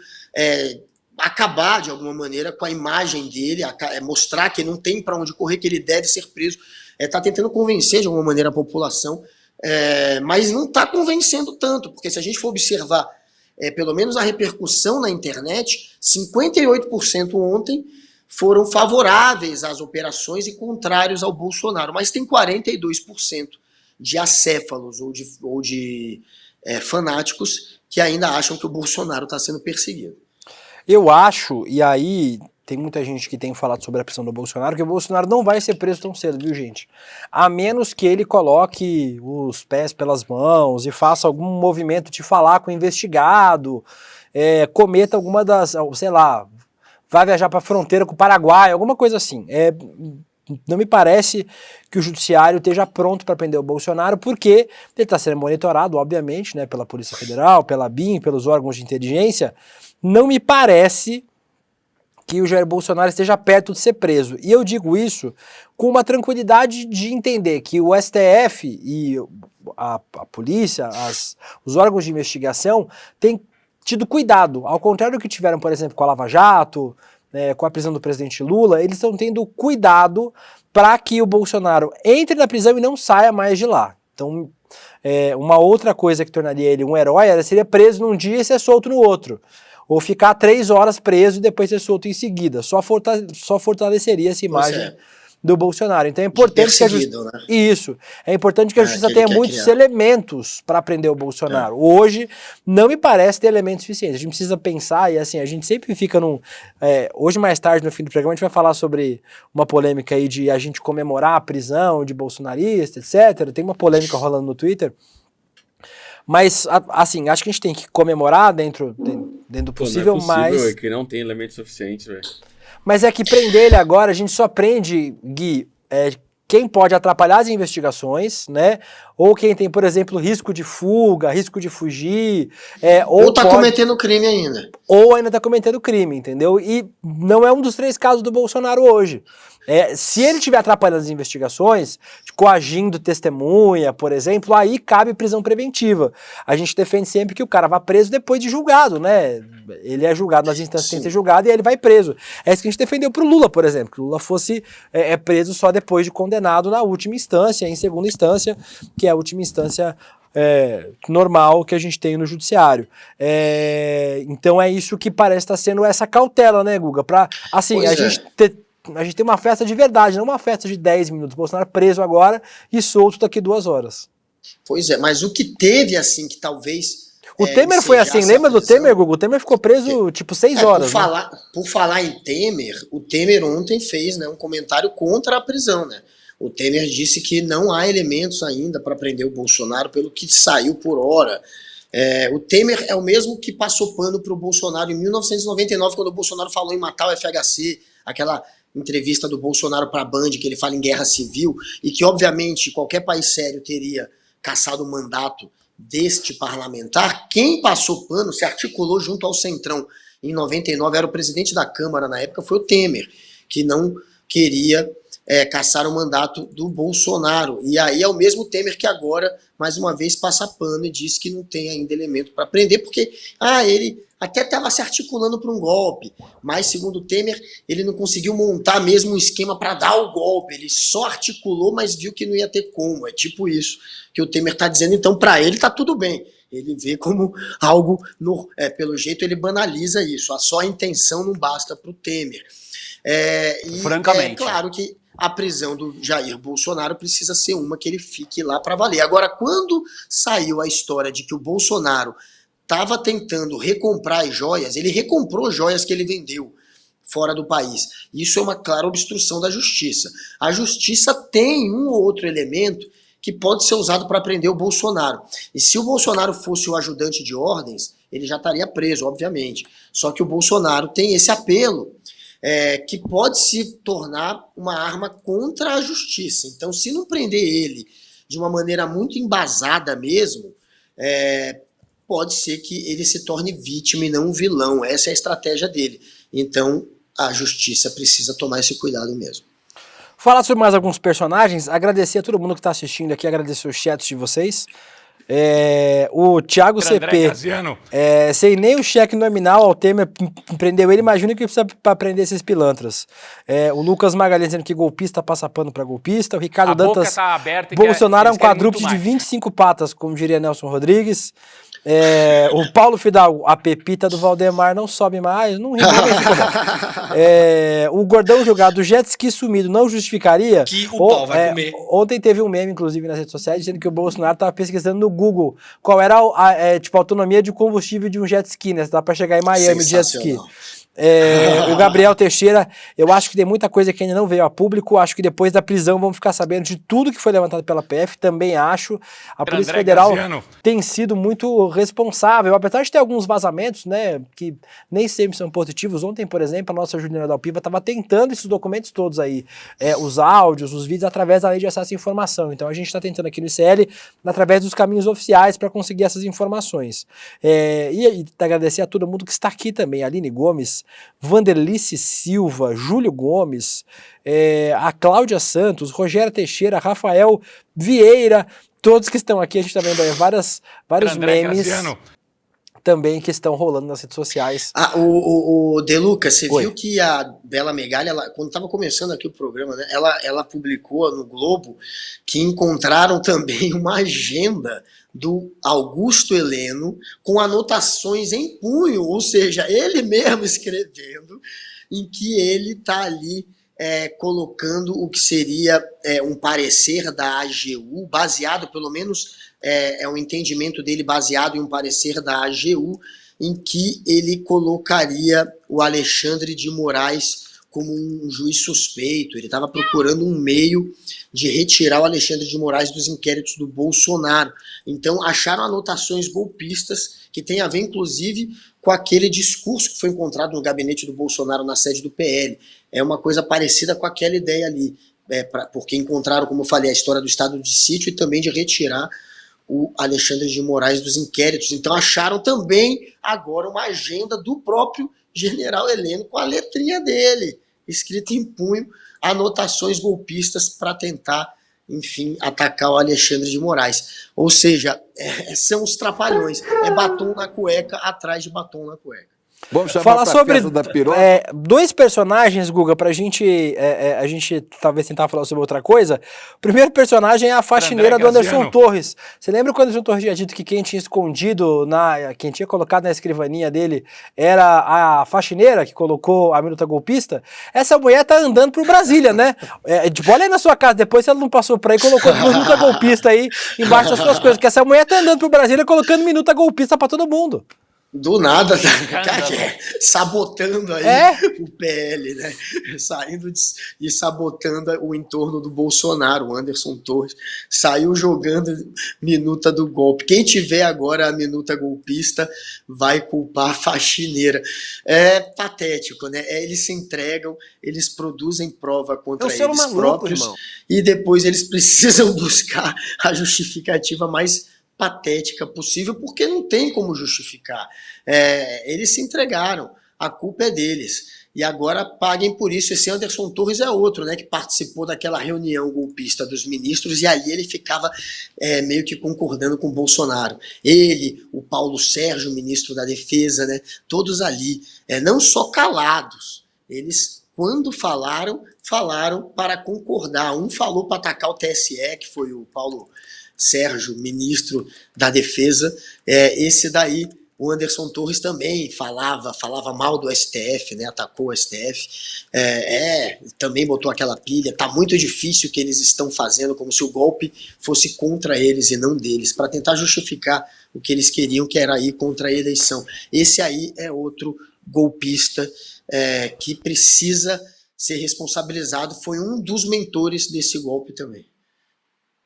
acabar, de alguma maneira, com a imagem dele, mostrar que não tem para onde correr, que ele deve ser preso, está tentando convencer, de alguma maneira, a população, mas não está convencendo tanto, porque se a gente for observar, pelo menos a repercussão na internet, 58% ontem foram favoráveis às operações e contrários ao Bolsonaro, mas tem 42% de acéfalos ou de fanáticos que ainda acham que o Bolsonaro está sendo perseguido. Eu acho, e aí tem muita gente que tem falado sobre a prisão do Bolsonaro, que o Bolsonaro não vai ser preso tão cedo, viu, gente? A menos que ele coloque os pés pelas mãos e faça algum movimento de falar com o investigado, cometa alguma das, sei lá, vai viajar para a fronteira com o Paraguai, alguma coisa assim. Não me parece que o judiciário esteja pronto para prender o Bolsonaro, porque ele está sendo monitorado, obviamente, né, pela Polícia Federal, pela BIM, pelos órgãos de inteligência. Não me parece que o Jair Bolsonaro esteja perto de ser preso. E eu digo isso com uma tranquilidade de entender que o STF e a polícia, os órgãos de investigação, têm tido cuidado. Ao contrário do que tiveram, por exemplo, com a Lava Jato, com a prisão do presidente Lula, eles estão tendo cuidado para que o Bolsonaro entre na prisão e não saia mais de lá. Então, uma outra coisa que tornaria ele um herói seria preso num dia e ser solto no outro. Ou ficar 3 horas preso e depois ser solto em seguida. Só fortaleceria essa imagem do Bolsonaro. Então é importante que a justiça... Né? Isso. É importante que a justiça tenha muitos elementos para prender o Bolsonaro. Hoje, não me parece ter elementos suficientes. A gente precisa pensar, e assim, a gente sempre fica num... hoje, mais tarde, no fim do programa, a gente vai falar sobre uma polêmica aí de a gente comemorar a prisão de bolsonarista, etc. Tem uma polêmica rolando no Twitter. Mas, assim, acho que a gente tem que comemorar dentro do possível, não é possível, mas... que não tem elementos suficientes, velho. Mas é que prender ele agora, a gente só prende, Gui, quem pode atrapalhar as investigações, né? Ou quem tem, por exemplo, risco de fuga, risco de fugir. Ou tá cometendo crime ainda. Ou ainda tá cometendo crime, entendeu? E não é um dos 3 casos do Bolsonaro hoje. Se ele estiver atrapalhando as investigações, coagindo testemunha, por exemplo, aí cabe prisão preventiva. A gente defende sempre que o cara vá preso depois de julgado, né? Ele é julgado nas instâncias que tem que ser julgado e aí ele vai preso. É isso que a gente defendeu pro Lula, por exemplo, que o Lula fosse preso só depois de condenado na última instância, em segunda instância, que é a última instância normal que a gente tem no judiciário. Então é isso que parece estar sendo essa cautela, né, Guga? Pra, assim, a gente tem uma festa de verdade, não uma festa de 10 minutos. Bolsonaro preso agora e solto daqui 2 horas. Pois é, mas o que teve, assim, que talvez... O Temer foi assim, lembra do Temer, Guga? O Temer ficou preso, 6 horas. Por falar em Temer, o Temer ontem fez, né, um comentário contra a prisão, né? O Temer disse que não há elementos ainda para prender o Bolsonaro pelo que saiu por hora. O Temer é o mesmo que passou pano para o Bolsonaro em 1999, quando o Bolsonaro falou em matar o FHC, aquela entrevista do Bolsonaro para a Band, que ele fala em guerra civil, e que, obviamente, qualquer país sério teria cassado o mandato deste parlamentar. Quem passou pano, se articulou junto ao Centrão em 99, era o presidente da Câmara na época, foi o Temer, que não queria caçar o mandato do Bolsonaro. E aí é o mesmo Temer que agora, mais uma vez, passa pano e diz que não tem ainda elemento para prender, porque ele até estava se articulando para um golpe, mas, segundo o Temer, ele não conseguiu montar mesmo um esquema para dar o golpe, ele só articulou, mas viu que não ia ter como. É tipo isso que o Temer está dizendo. Então, para ele está tudo bem. Ele vê como algo, pelo jeito ele banaliza isso, só a intenção não basta para o Temer. Francamente. É claro que a prisão do Jair Bolsonaro precisa ser uma que ele fique lá para valer. Agora, quando saiu a história de que o Bolsonaro estava tentando recomprar as joias, ele recomprou joias que ele vendeu fora do país. Isso é uma clara obstrução da justiça. A justiça tem um ou outro elemento que pode ser usado para prender o Bolsonaro. E se o Bolsonaro fosse o ajudante de ordens, ele já estaria preso, obviamente. Só que o Bolsonaro tem esse apelo que pode se tornar uma arma contra a justiça. Então, se não prender ele de uma maneira muito embasada mesmo, pode ser que ele se torne vítima e não um vilão. Essa é a estratégia dele. Então, a justiça precisa tomar esse cuidado mesmo. Falar sobre mais alguns personagens, agradecer a todo mundo que está assistindo aqui, agradecer os chats de vocês. O Thiago CP, sem nem o cheque nominal ao Temer prendeu ele, imagina o que precisa para prender esses pilantras. O Lucas Magalhães dizendo que golpista passa pano para golpista. O Ricardo Dantas, tá aberta, Bolsonaro é um quadrúpede de 25 patas, como diria Nelson Rodrigues. O Paulo Fidalgo, a pepita do Valdemar não sobe mais, não rimou bem. O Gordão jogado, o jet ski sumido não justificaria. Que o pau vai comer. Ontem teve um meme, inclusive, nas redes sociais, dizendo que o Bolsonaro estava pesquisando no Google qual era a autonomia de combustível de um jet ski, né? Dá para chegar em Miami de jet ski. O Gabriel Teixeira, eu acho que tem muita coisa que ainda não veio a público, acho que depois da prisão vamos ficar sabendo de tudo que foi levantado pela PF, também acho. A Polícia Federal tem sido muito responsável, apesar de ter alguns vazamentos, né, que nem sempre são positivos. Ontem, por exemplo, a nossa Juliana Dalpiva estava tentando esses documentos todos aí, os áudios, os vídeos, através da Lei de Acesso à Informação. Então a gente está tentando aqui no ICL, através dos caminhos oficiais, para conseguir essas informações. E agradecer a todo mundo que está aqui também, Aline Gomes, Vanderlice Silva, Júlio Gomes, a Cláudia Santos, Rogério Teixeira, Rafael Vieira, todos que estão aqui. A gente está vendo aí vários memes também que estão rolando nas redes sociais. O De Luca, você Oi. viu que a Bela Megali, quando estava começando aqui o programa, né, ela publicou no Globo que encontraram também uma agenda do Augusto Heleno com anotações em punho, ou seja, ele mesmo escrevendo, em que ele está ali colocando o que seria um parecer da AGU, baseado, pelo menos um entendimento dele baseado em um parecer da AGU, em que ele colocaria o Alexandre de Moraes como um juiz suspeito, ele estava procurando um meio de retirar o Alexandre de Moraes dos inquéritos do Bolsonaro. Então acharam anotações golpistas que tem a ver, inclusive, com aquele discurso que foi encontrado no gabinete do Bolsonaro na sede do PL. É uma coisa parecida com aquela ideia ali, porque encontraram, como eu falei, a história do estado de sítio e também de retirar o Alexandre de Moraes dos inquéritos. Então acharam também agora uma agenda do próprio general Heleno com a letrinha dele, escrita em punho, anotações golpistas para tentar, enfim, atacar o Alexandre de Moraes. Ou seja, são os trapalhões. É batom na cueca atrás de batom na cueca. Vamos chamar Falar pra sobre festa da piroca. dois personagens, Guga, pra gente a gente talvez tentar falar sobre outra coisa. O primeiro personagem é a faxineira André do Anderson Graziano. Torres. Você lembra quando o Anderson Torres tinha dito que quem tinha escondido, quem tinha colocado na escrivaninha dele era a faxineira que colocou a minuta golpista? Essa mulher tá andando pro Brasília, né? Tipo, olha aí na sua casa, depois se ela não passou por aí, colocou duas minutas golpistas aí embaixo das suas coisas, porque essa mulher tá andando pro Brasília colocando minuta golpista pra todo mundo. Do nada, sabotando aí o PL, né? Saindo e sabotando o entorno do Bolsonaro. O Anderson Torres saiu jogando minuta do golpe. Quem tiver agora a minuta golpista vai culpar a faxineira. É patético, né? Eles se entregam, eles produzem prova contra eles maluco, próprios, irmão. e depois eles precisam buscar a justificativa mais patética possível, porque não tem como justificar. Eles se entregaram, a culpa é deles. E agora paguem por isso. Esse Anderson Torres é outro, né, que participou daquela reunião golpista dos ministros, e ali ele ficava meio que concordando com o Bolsonaro. Ele, o Paulo Sérgio, ministro da Defesa, né, todos ali, não só calados, eles, quando falaram para concordar. Um falou para atacar o TSE, que foi o Paulo Sérgio, ministro da Defesa. Esse daí, o Anderson Torres, também falava mal do STF, né? Atacou o STF, também botou aquela pilha. Tá muito difícil o que eles estão fazendo, como se o golpe fosse contra eles e não deles, para tentar justificar o que eles queriam, que era ir contra a eleição. Esse aí é outro golpista que precisa ser responsabilizado, foi um dos mentores desse golpe também.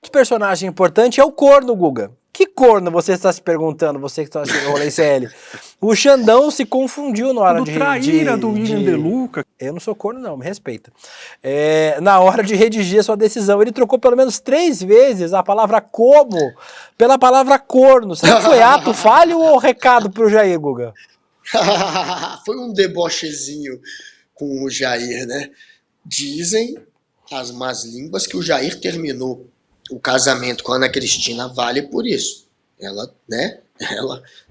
Outro personagem importante é o corno, Guga. Que corno, você está se perguntando, você que está assistindo o Rolê CL? O Xandão se confundiu na hora Do traíra do William De Luca. Eu não sou corno não, me respeita. Na hora de redigir a sua decisão, ele trocou pelo menos 3 vezes a palavra como pela palavra corno. Será que foi ato falho ou recado pro Jair, Guga? Foi um debochezinho com o Jair, né? Dizem as más línguas que o Jair terminou o casamento com a Ana Cristina Vale por isso. Ela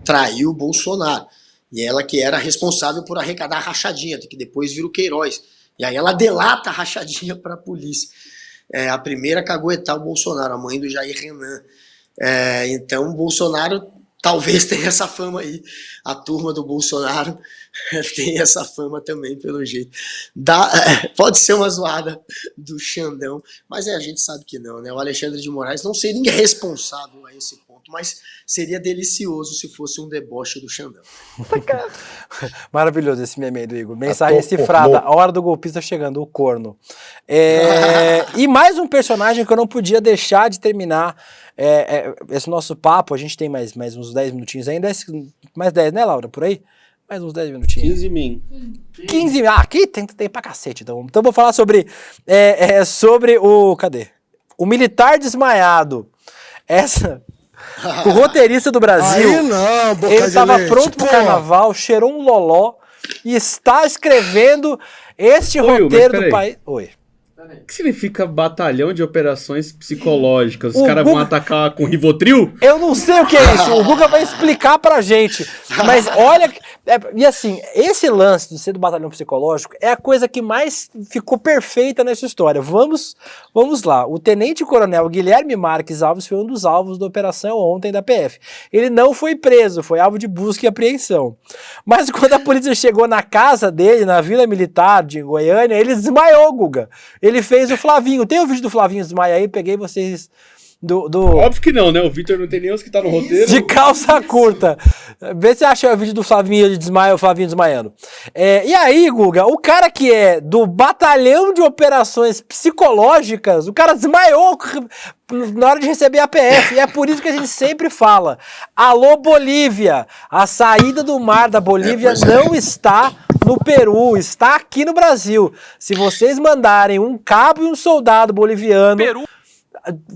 traiu o Bolsonaro. E ela que era responsável por arrecadar a rachadinha, que depois vira o Queiroz. E aí ela delata a rachadinha para a polícia. A primeira a caguetar o Bolsonaro, a mãe do Jair Renan. Então o Bolsonaro talvez tenha essa fama aí. A turma do Bolsonaro tem essa fama também, pelo jeito. Pode ser uma zoada do Xandão, mas a gente sabe que não, né? O Alexandre de Moraes não seria responsável a esse ponto, mas seria delicioso se fosse um deboche do Xandão. Maravilhoso esse meme aí do Igor. Mensagem cifrada, a hora do golpista chegando, o corno. E mais um personagem que eu não podia deixar de terminar esse nosso papo. A gente tem mais uns 10 minutinhos ainda. Mais 10, né, Laura? Por aí? Mais uns 10 minutinhos. 15 min. 15 min. Aqui tem pra cacete. Então vou falar sobre o... Cadê? O militar desmaiado. O roteirista do Brasil. Aí não, boca ele de estava leite, pronto pro pô. carnaval, cheirou um loló e está escrevendo este roteiro do país. Oi. O que significa batalhão de operações psicológicas? Os O caras Guga- vão atacar com Rivotril? Eu não sei o que é isso, o Guga vai explicar pra gente. Mas olha, e assim, esse lance de ser do batalhão psicológico é a coisa que mais ficou perfeita nessa história. Vamos lá, o tenente-coronel Guilherme Marques Alves foi um dos alvos da operação ontem da PF. Ele não foi preso, foi alvo de busca e apreensão. Mas quando a polícia chegou na casa dele, na Vila Militar de Goiânia, ele desmaiou, Guga. Ele fez o Flavinho. Tem o vídeo do Flavinho desmaia aí? Peguei vocês Óbvio que não, né? O Vitor não tem nem os que tá no roteiro. De calça curta. Vê se você acha o vídeo do Flavinho de desmaio, o Flavinho desmaiando. E aí, Guga, o cara que é do batalhão de operações psicológicas, o cara desmaiou na hora de receber a PF. E é por isso que a gente sempre fala: alô, Bolívia! A saída do mar da Bolívia não está no Peru, está aqui no Brasil. Se vocês mandarem um cabo e um soldado boliviano Peru.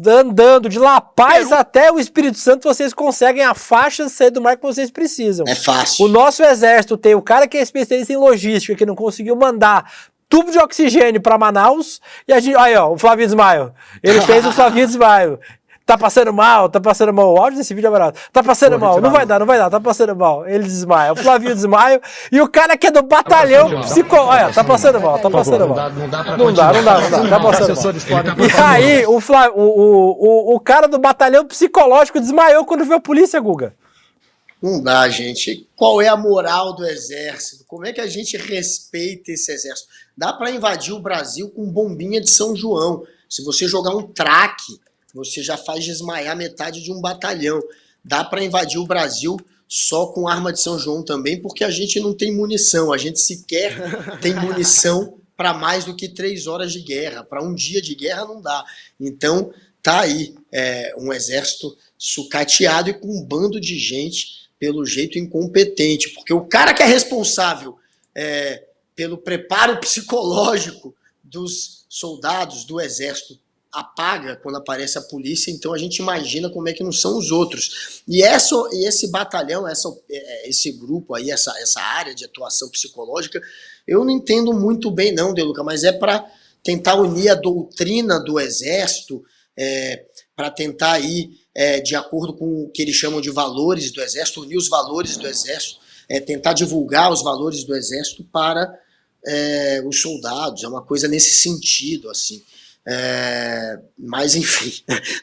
andando de La Paz até o Espírito Santo, vocês conseguem a faixa de saída do mar que vocês precisam. É fácil. O nosso exército tem o cara que é especialista em logística, que não conseguiu mandar tubo de oxigênio para Manaus, e a gente, aí ó, o Flavinho Desmaio. Ele fez o Flavinho Desmaio. Tá passando mal, o áudio desse vídeo é barato. Tá passando mal, não vai dar, tá passando mal. Ele desmaia, o Flavinho desmaio, e o cara que é do batalhão psicológico, olha, tá passando mal. Não dá, tá passando mal. E aí, o cara do batalhão psicológico desmaiou quando viu a polícia, Guga. Não dá, gente. Qual é a moral do exército? Como é que a gente respeita esse exército? Dá pra invadir o Brasil com bombinha de São João. Se você jogar um traque, você já faz desmaiar metade de um batalhão. Dá para invadir o Brasil só com arma de São João também, porque a gente não tem munição. A gente sequer tem munição para mais do que 3 horas de guerra. Para um dia de guerra não dá. Então, tá aí um exército sucateado e com um bando de gente, pelo jeito, incompetente. Porque o cara que é responsável pelo preparo psicológico dos soldados, do exército, apaga quando aparece a polícia, então a gente imagina como é que não são os outros. E esse batalhão, esse grupo aí, essa área de atuação psicológica, eu não entendo muito bem não, De Luca, mas é para tentar unir a doutrina do exército, para tentar ir de acordo com o que eles chamam de valores do exército, unir os valores do exército, tentar divulgar os valores do exército para os soldados, é uma coisa nesse sentido, assim. Mas enfim,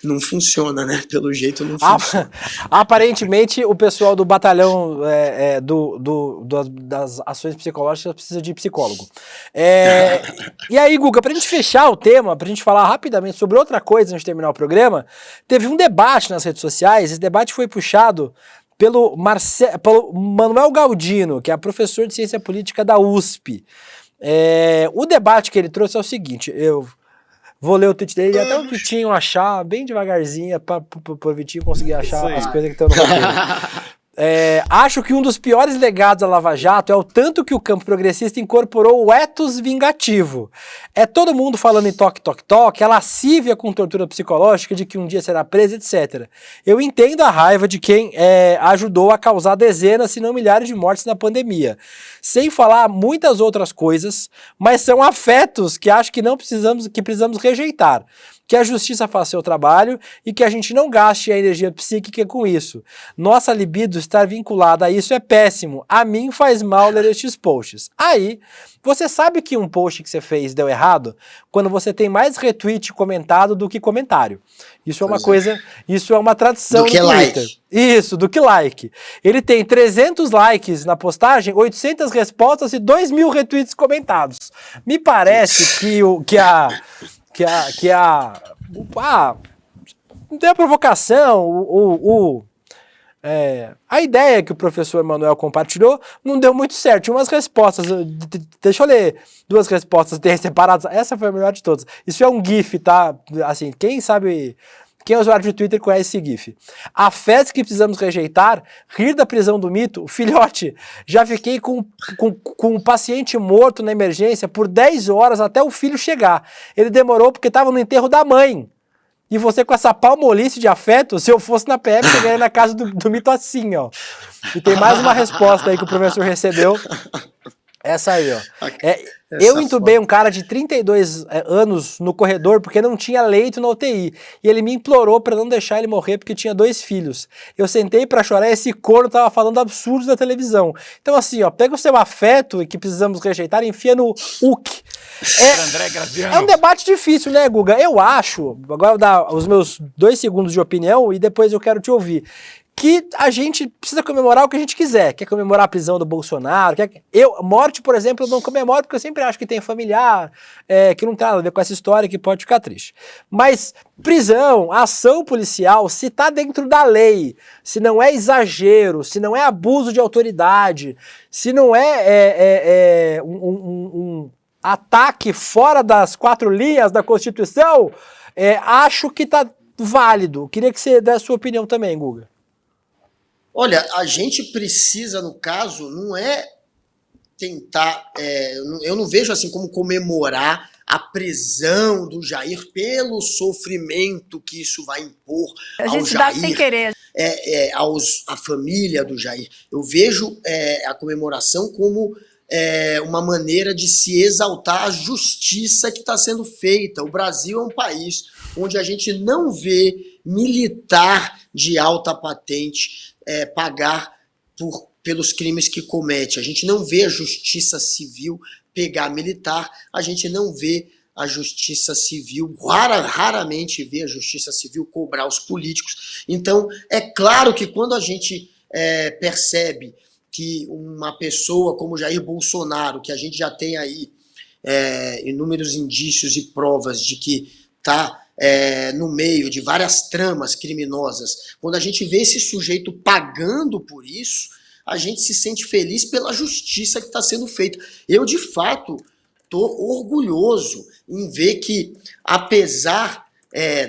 não funciona, né? Pelo jeito não funciona. Aparentemente o pessoal do batalhão das ações psicológicas precisa de psicólogo. E aí, Guga, pra gente fechar o tema, pra gente falar rapidamente sobre outra coisa antes de terminar o programa, teve um debate nas redes sociais. Esse debate foi puxado pelo Manuel Galdino, que é professor de ciência política da USP. O debate que ele trouxe é o seguinte: eu vou ler o tweet dele e até o Vitinho achar bem devagarzinho, para o Vitinho conseguir achar as coisas que estão no roteiro. Acho que um dos piores legados da Lava Jato é o tanto que o campo progressista incorporou o ethos vingativo. Todo mundo falando em toque, a lascívia com tortura psicológica de que um dia será preso, etc. Eu entendo a raiva de quem ajudou a causar dezenas, se não milhares de mortes na pandemia. Sem falar muitas outras coisas, mas são afetos que acho que precisamos rejeitar. Que a justiça faça seu trabalho e que a gente não gaste a energia psíquica com isso. Nossa libido estar vinculada a isso é péssimo. A mim faz mal ler estes posts. Aí, você sabe que um post que você fez deu errado quando você tem mais retweet comentado do que comentário. Isso é uma coisa, isso é uma tradição do Twitter. Like. Isso, do que like. Ele tem 300 likes na postagem, 800 respostas e 2.000 retweets comentados. Me parece não tem a provocação, a ideia que o professor Manuel compartilhou não deu muito certo. Tinha umas respostas, deixa eu ler 2 respostas separadas, essa foi a melhor de todas. Isso é um GIF, tá? Assim, quem é usuário de Twitter conhece esse GIF. Afetos que precisamos rejeitar, rir da prisão do mito, filhote, já fiquei com um paciente morto na emergência por 10 horas até o filho chegar. Ele demorou porque estava no enterro da mãe. E você com essa palmolice de afeto, se eu fosse na PF, chegaria na casa do mito assim, ó. E tem mais uma resposta aí que o professor recebeu. Essa aí, ó. Eu entubei um cara de 32 anos no corredor porque não tinha leito na UTI. E ele me implorou para não deixar ele morrer porque tinha 2 filhos. Eu sentei para chorar e esse corno tava falando absurdos da televisão. Então assim, ó, pega o seu afeto que precisamos rejeitar e enfia no UC. É um debate difícil, né, Guga? Eu acho, agora eu vou dar os meus 2 segundos de opinião e depois eu quero te ouvir, que a gente precisa comemorar o que a gente quiser. Quer comemorar a prisão do Bolsonaro? Morte, por exemplo, eu não comemoro porque eu sempre acho que tem familiar, que não tem nada a ver com essa história, que pode ficar triste. Mas prisão, ação policial, se tá dentro da lei, se não é exagero, se não é abuso de autoridade, se não é um ataque fora das 4 linhas da Constituição, acho que tá válido. Queria que você desse a sua opinião também, Guga. Olha, a gente precisa, no caso, não é tentar... eu não vejo assim como comemorar a prisão do Jair pelo sofrimento que isso vai impor ao Jair. A gente dá sem querer. A família do Jair. Eu vejo a comemoração como uma maneira de se exaltar a justiça que está sendo feita. O Brasil é um país onde a gente não vê militar de alta patente pagar pelos crimes que comete. A gente não vê a justiça civil pegar militar, a gente não vê a justiça civil, raramente vê a justiça civil cobrar os políticos. Então, é claro que quando a gente percebe que uma pessoa como Jair Bolsonaro, que a gente já tem aí inúmeros indícios e provas de que está no meio de várias tramas criminosas, quando a gente vê esse sujeito pagando por isso, a gente se sente feliz pela justiça que está sendo feita. Eu, de fato, estou orgulhoso em ver que, apesar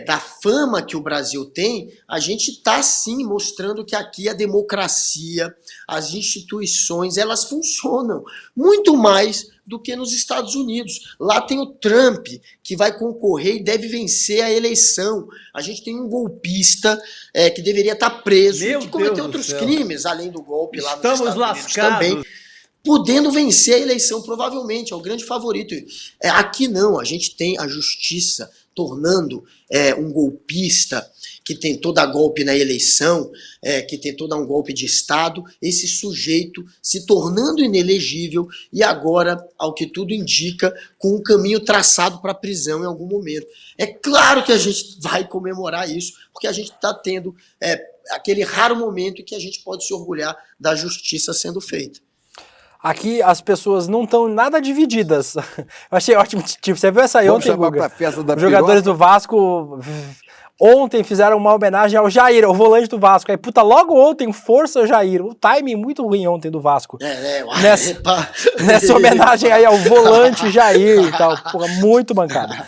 da fama que o Brasil tem, a gente está, sim, mostrando que aqui a democracia, as instituições, elas funcionam muito mais do que nos Estados Unidos. Lá tem o Trump, que vai concorrer e deve vencer a eleição. A gente tem um golpista que deveria estar preso, que cometeu outros crimes, além do golpe lá nos Estados Unidos também, podendo vencer a eleição, provavelmente, é o grande favorito. Aqui não, a gente tem a justiça tornando um golpista que tentou dar golpe na eleição, que tentou dar um golpe de Estado, esse sujeito se tornando inelegível e agora, ao que tudo indica, com um caminho traçado para a prisão em algum momento. É claro que a gente vai comemorar isso, porque a gente está tendo aquele raro momento em que a gente pode se orgulhar da justiça sendo feita. Aqui as pessoas não estão nada divididas. Eu achei ótimo. Tipo, você viu essa aí ontem, Guga? Os jogadores do Vasco ontem fizeram uma homenagem ao Jair, o volante do Vasco. Aí, puta, logo ontem, força Jair. O timing muito ruim ontem do Vasco. Nessa homenagem aí ao volante Jair e tal. Porra, muito bancada.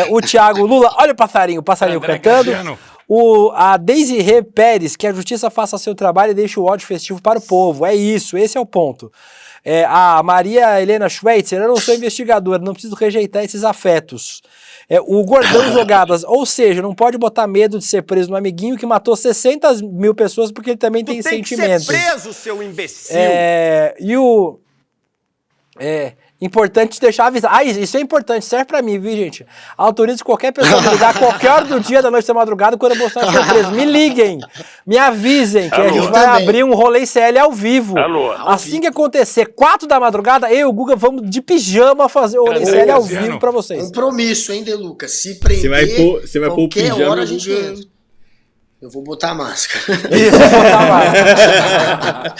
O Thiago Lula, olha o passarinho cantando. A Desirê Pérez, que a justiça faça seu trabalho e deixe o ódio festivo para o povo. É isso, esse é o ponto. A Maria Helena Schweitzer, eu não sou investigadora, não preciso rejeitar esses afetos. O Gordão Jogadas, ou seja, não pode botar medo de ser preso no amiguinho que matou 60 mil pessoas porque ele também tem sentimentos. Tem que ser preso, seu imbecil! Importante deixar avisado. Isso é importante, serve pra mim, viu, gente? Autorizo qualquer pessoa a me ligar a qualquer hora do dia, da noite, da madrugada, quando eu Bolsonaro for preso. Me liguem, me avisem, que a gente vai abrir um rolê CL ao vivo. Assim que acontecer, 4 da madrugada, eu e o Guga vamos de pijama fazer o rolê CL ao vivo pra vocês. Compromisso, hein, De Luca? Se prender, você vai pôr o pijama, hora a gente entra. Eu vou botar a máscara. Isso, vou botar a máscara.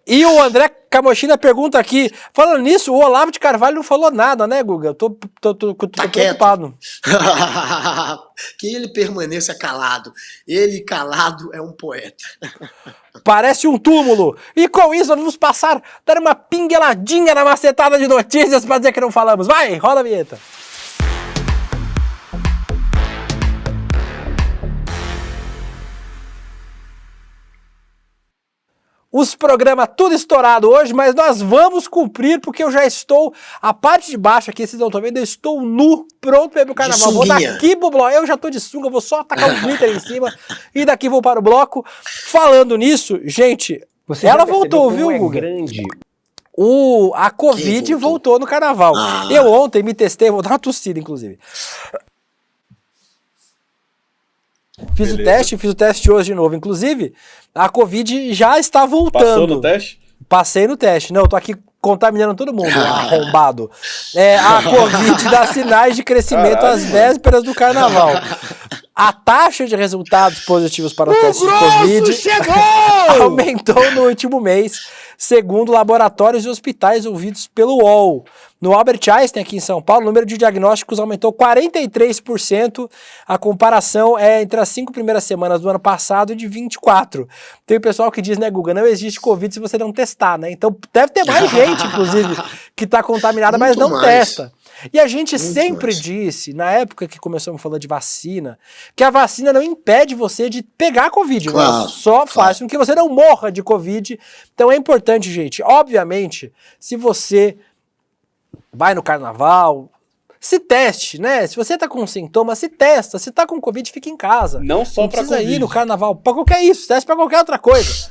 E o André Camochina pergunta aqui, falando nisso, o Olavo de Carvalho não falou nada, né, Guga? Eu tô preocupado. Que ele permaneça calado. Ele calado é um poeta. Parece um túmulo. E com isso, vamos dar uma pingueladinha na macetada de notícias pra dizer que não falamos. Vai, rola a vinheta. Os programas tudo estourado hoje, mas nós vamos cumprir porque eu já estou, a parte de baixo aqui, vocês não estão vendo, eu estou nu, pronto para ir pro carnaval. Vou daqui pro bloco, eu já tô de sunga, vou só tacar um glitter em cima e daqui vou para o bloco. Falando nisso, gente, ela voltou, viu, Guga? A Covid voltou no carnaval. Eu ontem me testei, vou dar uma tossida, inclusive. Fiz o teste hoje de novo. Inclusive, a Covid já está voltando. Passou no teste? Passei no teste. Não, eu tô aqui contaminando todo mundo, arrombado. A Covid dá sinais de crescimento às vésperas do carnaval. A taxa de resultados positivos para o teste de Covid aumentou no último mês, segundo laboratórios e hospitais ouvidos pelo UOL. No Albert Einstein, aqui em São Paulo, o número de diagnósticos aumentou 43%. A comparação é entre as 5 primeiras semanas do ano passado e de 24%. Tem o pessoal que diz, né, Guga, não existe Covid se você não testar, né? Então deve ter mais gente, inclusive, que está contaminada, mas não testa. E a gente sempre disse, na época que começamos falando de vacina, que a vacina não impede você de pegar Covid, né? Só faz com que você não morra de Covid. Então é importante, gente, obviamente, se você vai no carnaval, se teste, né? Se você tá com sintomas, se testa. Se tá com Covid, fica em casa. Não só pra precisa Covid. ir no carnaval, pra qualquer isso, teste pra qualquer outra coisa.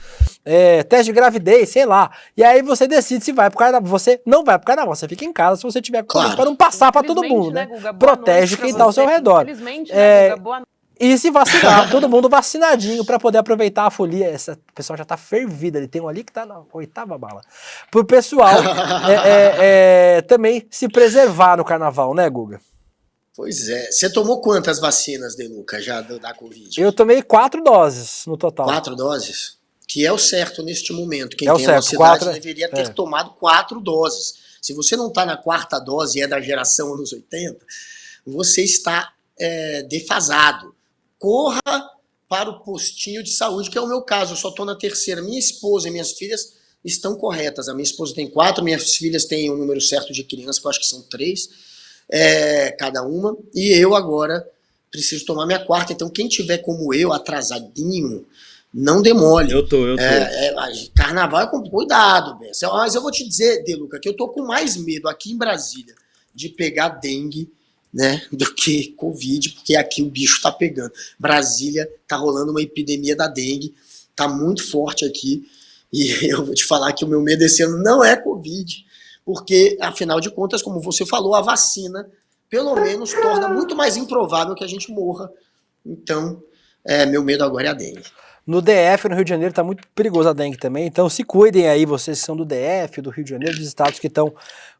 Teste de gravidez, sei lá. E aí você decide se vai pro carnaval. Você não vai pro carnaval, você fica em casa se você tiver Covid, pra não passar pra todo mundo, né? Guga, protege quem tá ao seu redor. Infelizmente, né, Guga? Boa noite. E se vacinar, todo mundo vacinadinho pra poder aproveitar a folia. Essa pessoal já tá fervida, ele tem um ali que tá na 8ª bala. Pro pessoal também se preservar no carnaval, né, Guga? Pois é. Você tomou quantas vacinas, De Luca, já da Covid? Eu tomei 4 doses no total. 4 doses? Que é o certo neste momento. Quem É o tem certo, a nossa idade 4, deveria ter tomado 4 doses. Se você não está na 4ª dose e é da geração anos 80, você está defasado. Corra para o postinho de saúde, que é o meu caso. Eu só estou na 3ª. Minha esposa e minhas filhas estão corretas. A minha esposa tem 4, minhas filhas têm o número certo de crianças, que eu acho que são 3, cada uma. E eu agora preciso tomar minha 4ª. Então quem tiver como eu, atrasadinho, não demole. Eu tô. Carnaval é com cuidado, Bessa. Mas eu vou te dizer, De Luca, que eu tô com mais medo aqui em Brasília de pegar dengue, né, do que Covid, porque aqui o bicho tá pegando. Brasília tá rolando uma epidemia da dengue, tá muito forte aqui, e eu vou te falar que o meu medo esse ano não é Covid, porque, afinal de contas, como você falou, a vacina, pelo menos, torna muito mais improvável que a gente morra. Então, meu medo agora é a dengue. No DF, no Rio de Janeiro, tá muito perigoso a dengue também, então se cuidem aí, vocês que são do DF, do Rio de Janeiro, dos estados que estão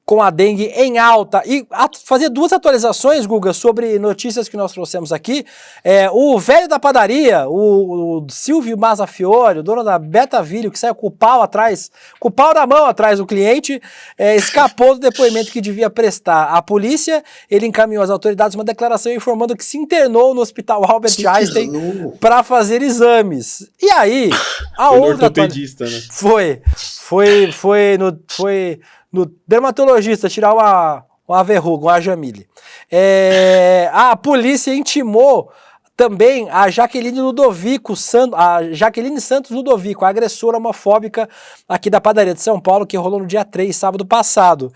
com a dengue em alta. E fazer 2 atualizações, Guga, sobre notícias que nós trouxemos aqui. O velho da padaria, o Silvio Mazzafiore, o dono da Betavilho, que saiu com o pau na mão atrás do cliente, escapou do depoimento que devia prestar à polícia. Ele encaminhou às autoridades uma declaração informando que se internou no hospital Albert Einstein para fazer exames. E aí, a outra ortopedista, né? Foi no dermatologista tirar uma verruga, uma Jamile. A polícia intimou também a Jaqueline Santos Ludovico, a agressora homofóbica aqui da padaria de São Paulo, que rolou no dia 3, sábado passado.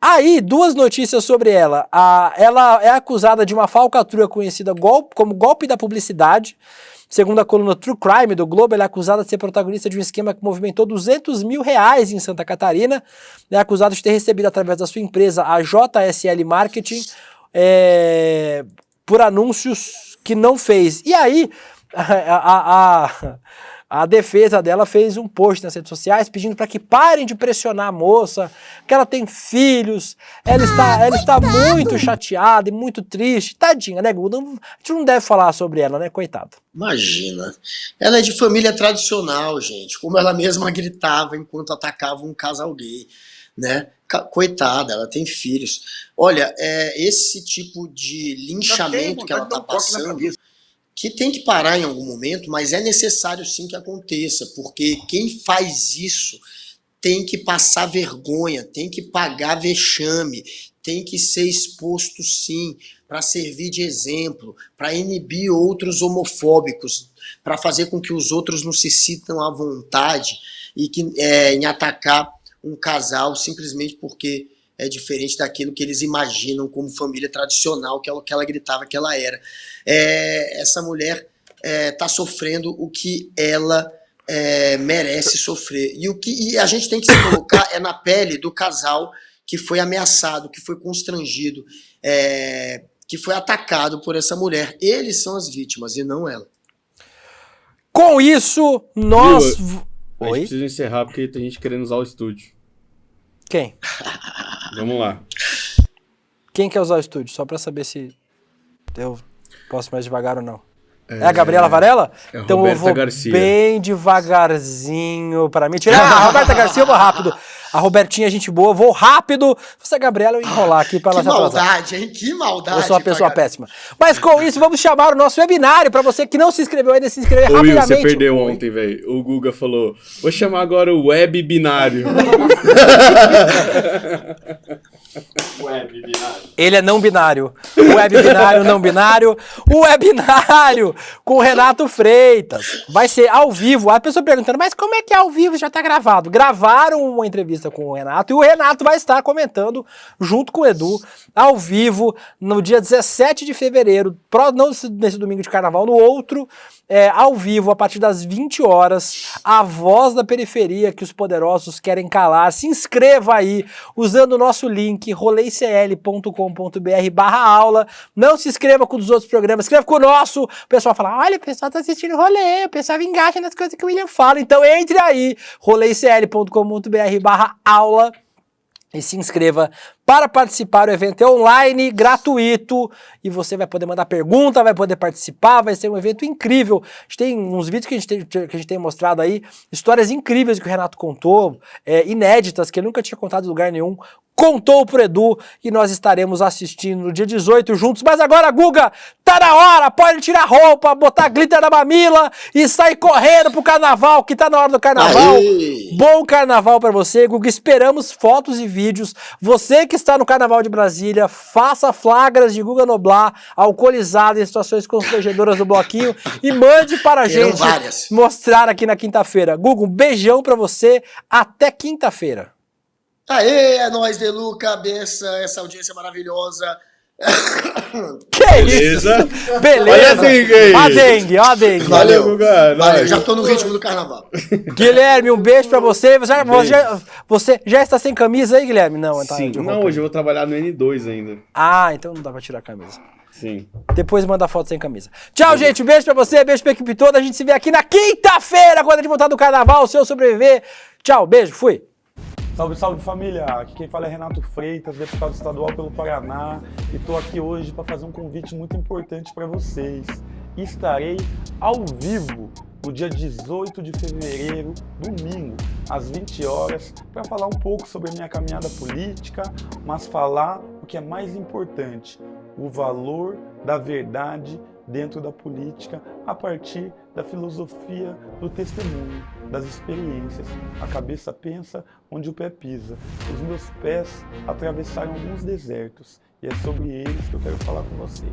Aí, 2 notícias sobre ela. Ela é acusada de uma falcatrua conhecida como golpe da publicidade. Segundo a coluna True Crime do Globo, ela é acusada de ser protagonista de um esquema que movimentou R$200 mil em Santa Catarina. É acusada de ter recebido através da sua empresa, a JSL Marketing, por anúncios que não fez. E aí, a defesa dela fez um post nas redes sociais pedindo para que parem de pressionar a moça, que ela tem filhos, ela está muito chateada e muito triste. Tadinha, né, Guga? A gente não deve falar sobre ela, né, coitada. Imagina. Ela é de família tradicional, gente, como ela mesma gritava enquanto atacava um casal gay, né? Coitada, ela tem filhos. Olha, esse tipo de linchamento que ela está passando, que tem que parar em algum momento, mas é necessário sim que aconteça, porque quem faz isso tem que passar vergonha, tem que pagar vexame, tem que ser exposto sim, para servir de exemplo, para inibir outros homofóbicos, para fazer com que os outros não se sintam à vontade e em atacar um casal simplesmente porque é diferente daquilo que eles imaginam como família tradicional, que ela gritava que ela era. Essa mulher está sofrendo o que ela merece sofrer. E a gente tem que se colocar na pele do casal que foi ameaçado, que foi constrangido, que foi atacado por essa mulher. Eles são as vítimas e não ela. Com isso, nós... A gente precisa encerrar porque tem gente querendo usar o estúdio. Quem? Vamos lá. Quem quer usar o estúdio? Só pra saber se eu posso mais devagar ou não. É a Gabriela Varela? É a Então Roberta eu vou Garcia. bem devagarzinho pra mim. A Roberta Garcia eu vou rápido. A Robertinha é gente boa, eu vou rápido. Se a Gabriela eu enrolar aqui pra ela Que se atrasar. maldade, hein? Que maldade. Eu sou uma pessoa Pagar. péssima. Mas com isso, vamos chamar o nosso webinário pra você que não se inscreveu ainda, se inscrever Ô Will, rapidamente. você perdeu ontem, velho. O Guga falou, vou chamar agora o Web Binário. Ele é não binário. O web binário, não binário. O webinário com o Renato Freitas. Vai ser ao vivo. A pessoa perguntando, mas como é que é ao vivo? Já tá gravado. Gravaram uma entrevista com o Renato e o Renato vai estar comentando junto com o Edu, ao vivo, no dia 17 de fevereiro. Não nesse domingo de carnaval, no outro, ao vivo, a partir das 20 horas. A voz da periferia que os poderosos querem calar. Se inscreva aí, usando o nosso link, roleicl.com.br/aula. Não se inscreva com os outros programas, se inscreva com o nosso. O pessoal fala, olha, o pessoal tá assistindo rolê, o pessoal engaja nas coisas que o William fala. Então entre aí, roleicl.com.br/aula e se inscreva para participar. O evento é online, gratuito, e você vai poder mandar pergunta, vai poder participar, vai ser um evento incrível. A gente tem uns vídeos que a gente tem mostrado aí, histórias incríveis que o Renato contou, inéditas, que ele nunca tinha contado em lugar nenhum. Contou pro Edu e nós estaremos assistindo no dia 18 juntos. Mas agora, Guga, tá na hora, pode tirar a roupa, botar glitter na mamila e sair correndo pro carnaval, que tá na hora do carnaval. Aê! Bom carnaval pra você, Guga. Esperamos fotos e vídeos. Você que está no Carnaval de Brasília, faça flagras de Guga Noblar, alcoolizado em situações constrangedoras do bloquinho e mande para a Terão gente várias. mostrar aqui na quinta-feira. Guga, um beijão pra você. Até quinta-feira. Aê, é nóis, Delu, cabeça, essa audiência maravilhosa. Que Beleza? isso? Beleza. Olha a dengue aí. A dengue, ó a dengue. Valeu, Guga. Valeu, Nós. já tô no ritmo do carnaval. Guilherme, um beijo pra você. Você já está sem camisa aí, Guilherme? Não, tá Sim, de não, roupa. hoje eu vou trabalhar no N2 ainda. Ah, então não dá pra tirar a camisa. Sim. Depois manda foto sem camisa. Tchau, gente. Um beijo pra você, beijo pra equipe toda. A gente se vê aqui na quinta-feira, quando a gente voltar do carnaval, se eu sobreviver. Tchau, beijo, fui. Salve, salve família! Aqui quem fala é Renato Freitas, deputado estadual pelo Paraná, e estou aqui hoje para fazer um convite muito importante para vocês. Estarei ao vivo no dia 18 de fevereiro, domingo, às 20 horas, para falar um pouco sobre a minha caminhada política, mas falar o que é mais importante, o valor da verdade dentro da política a partir da filosofia do testemunho, das experiências. A cabeça pensa onde o pé pisa. Os meus pés atravessaram alguns desertos e é sobre eles que eu quero falar com vocês.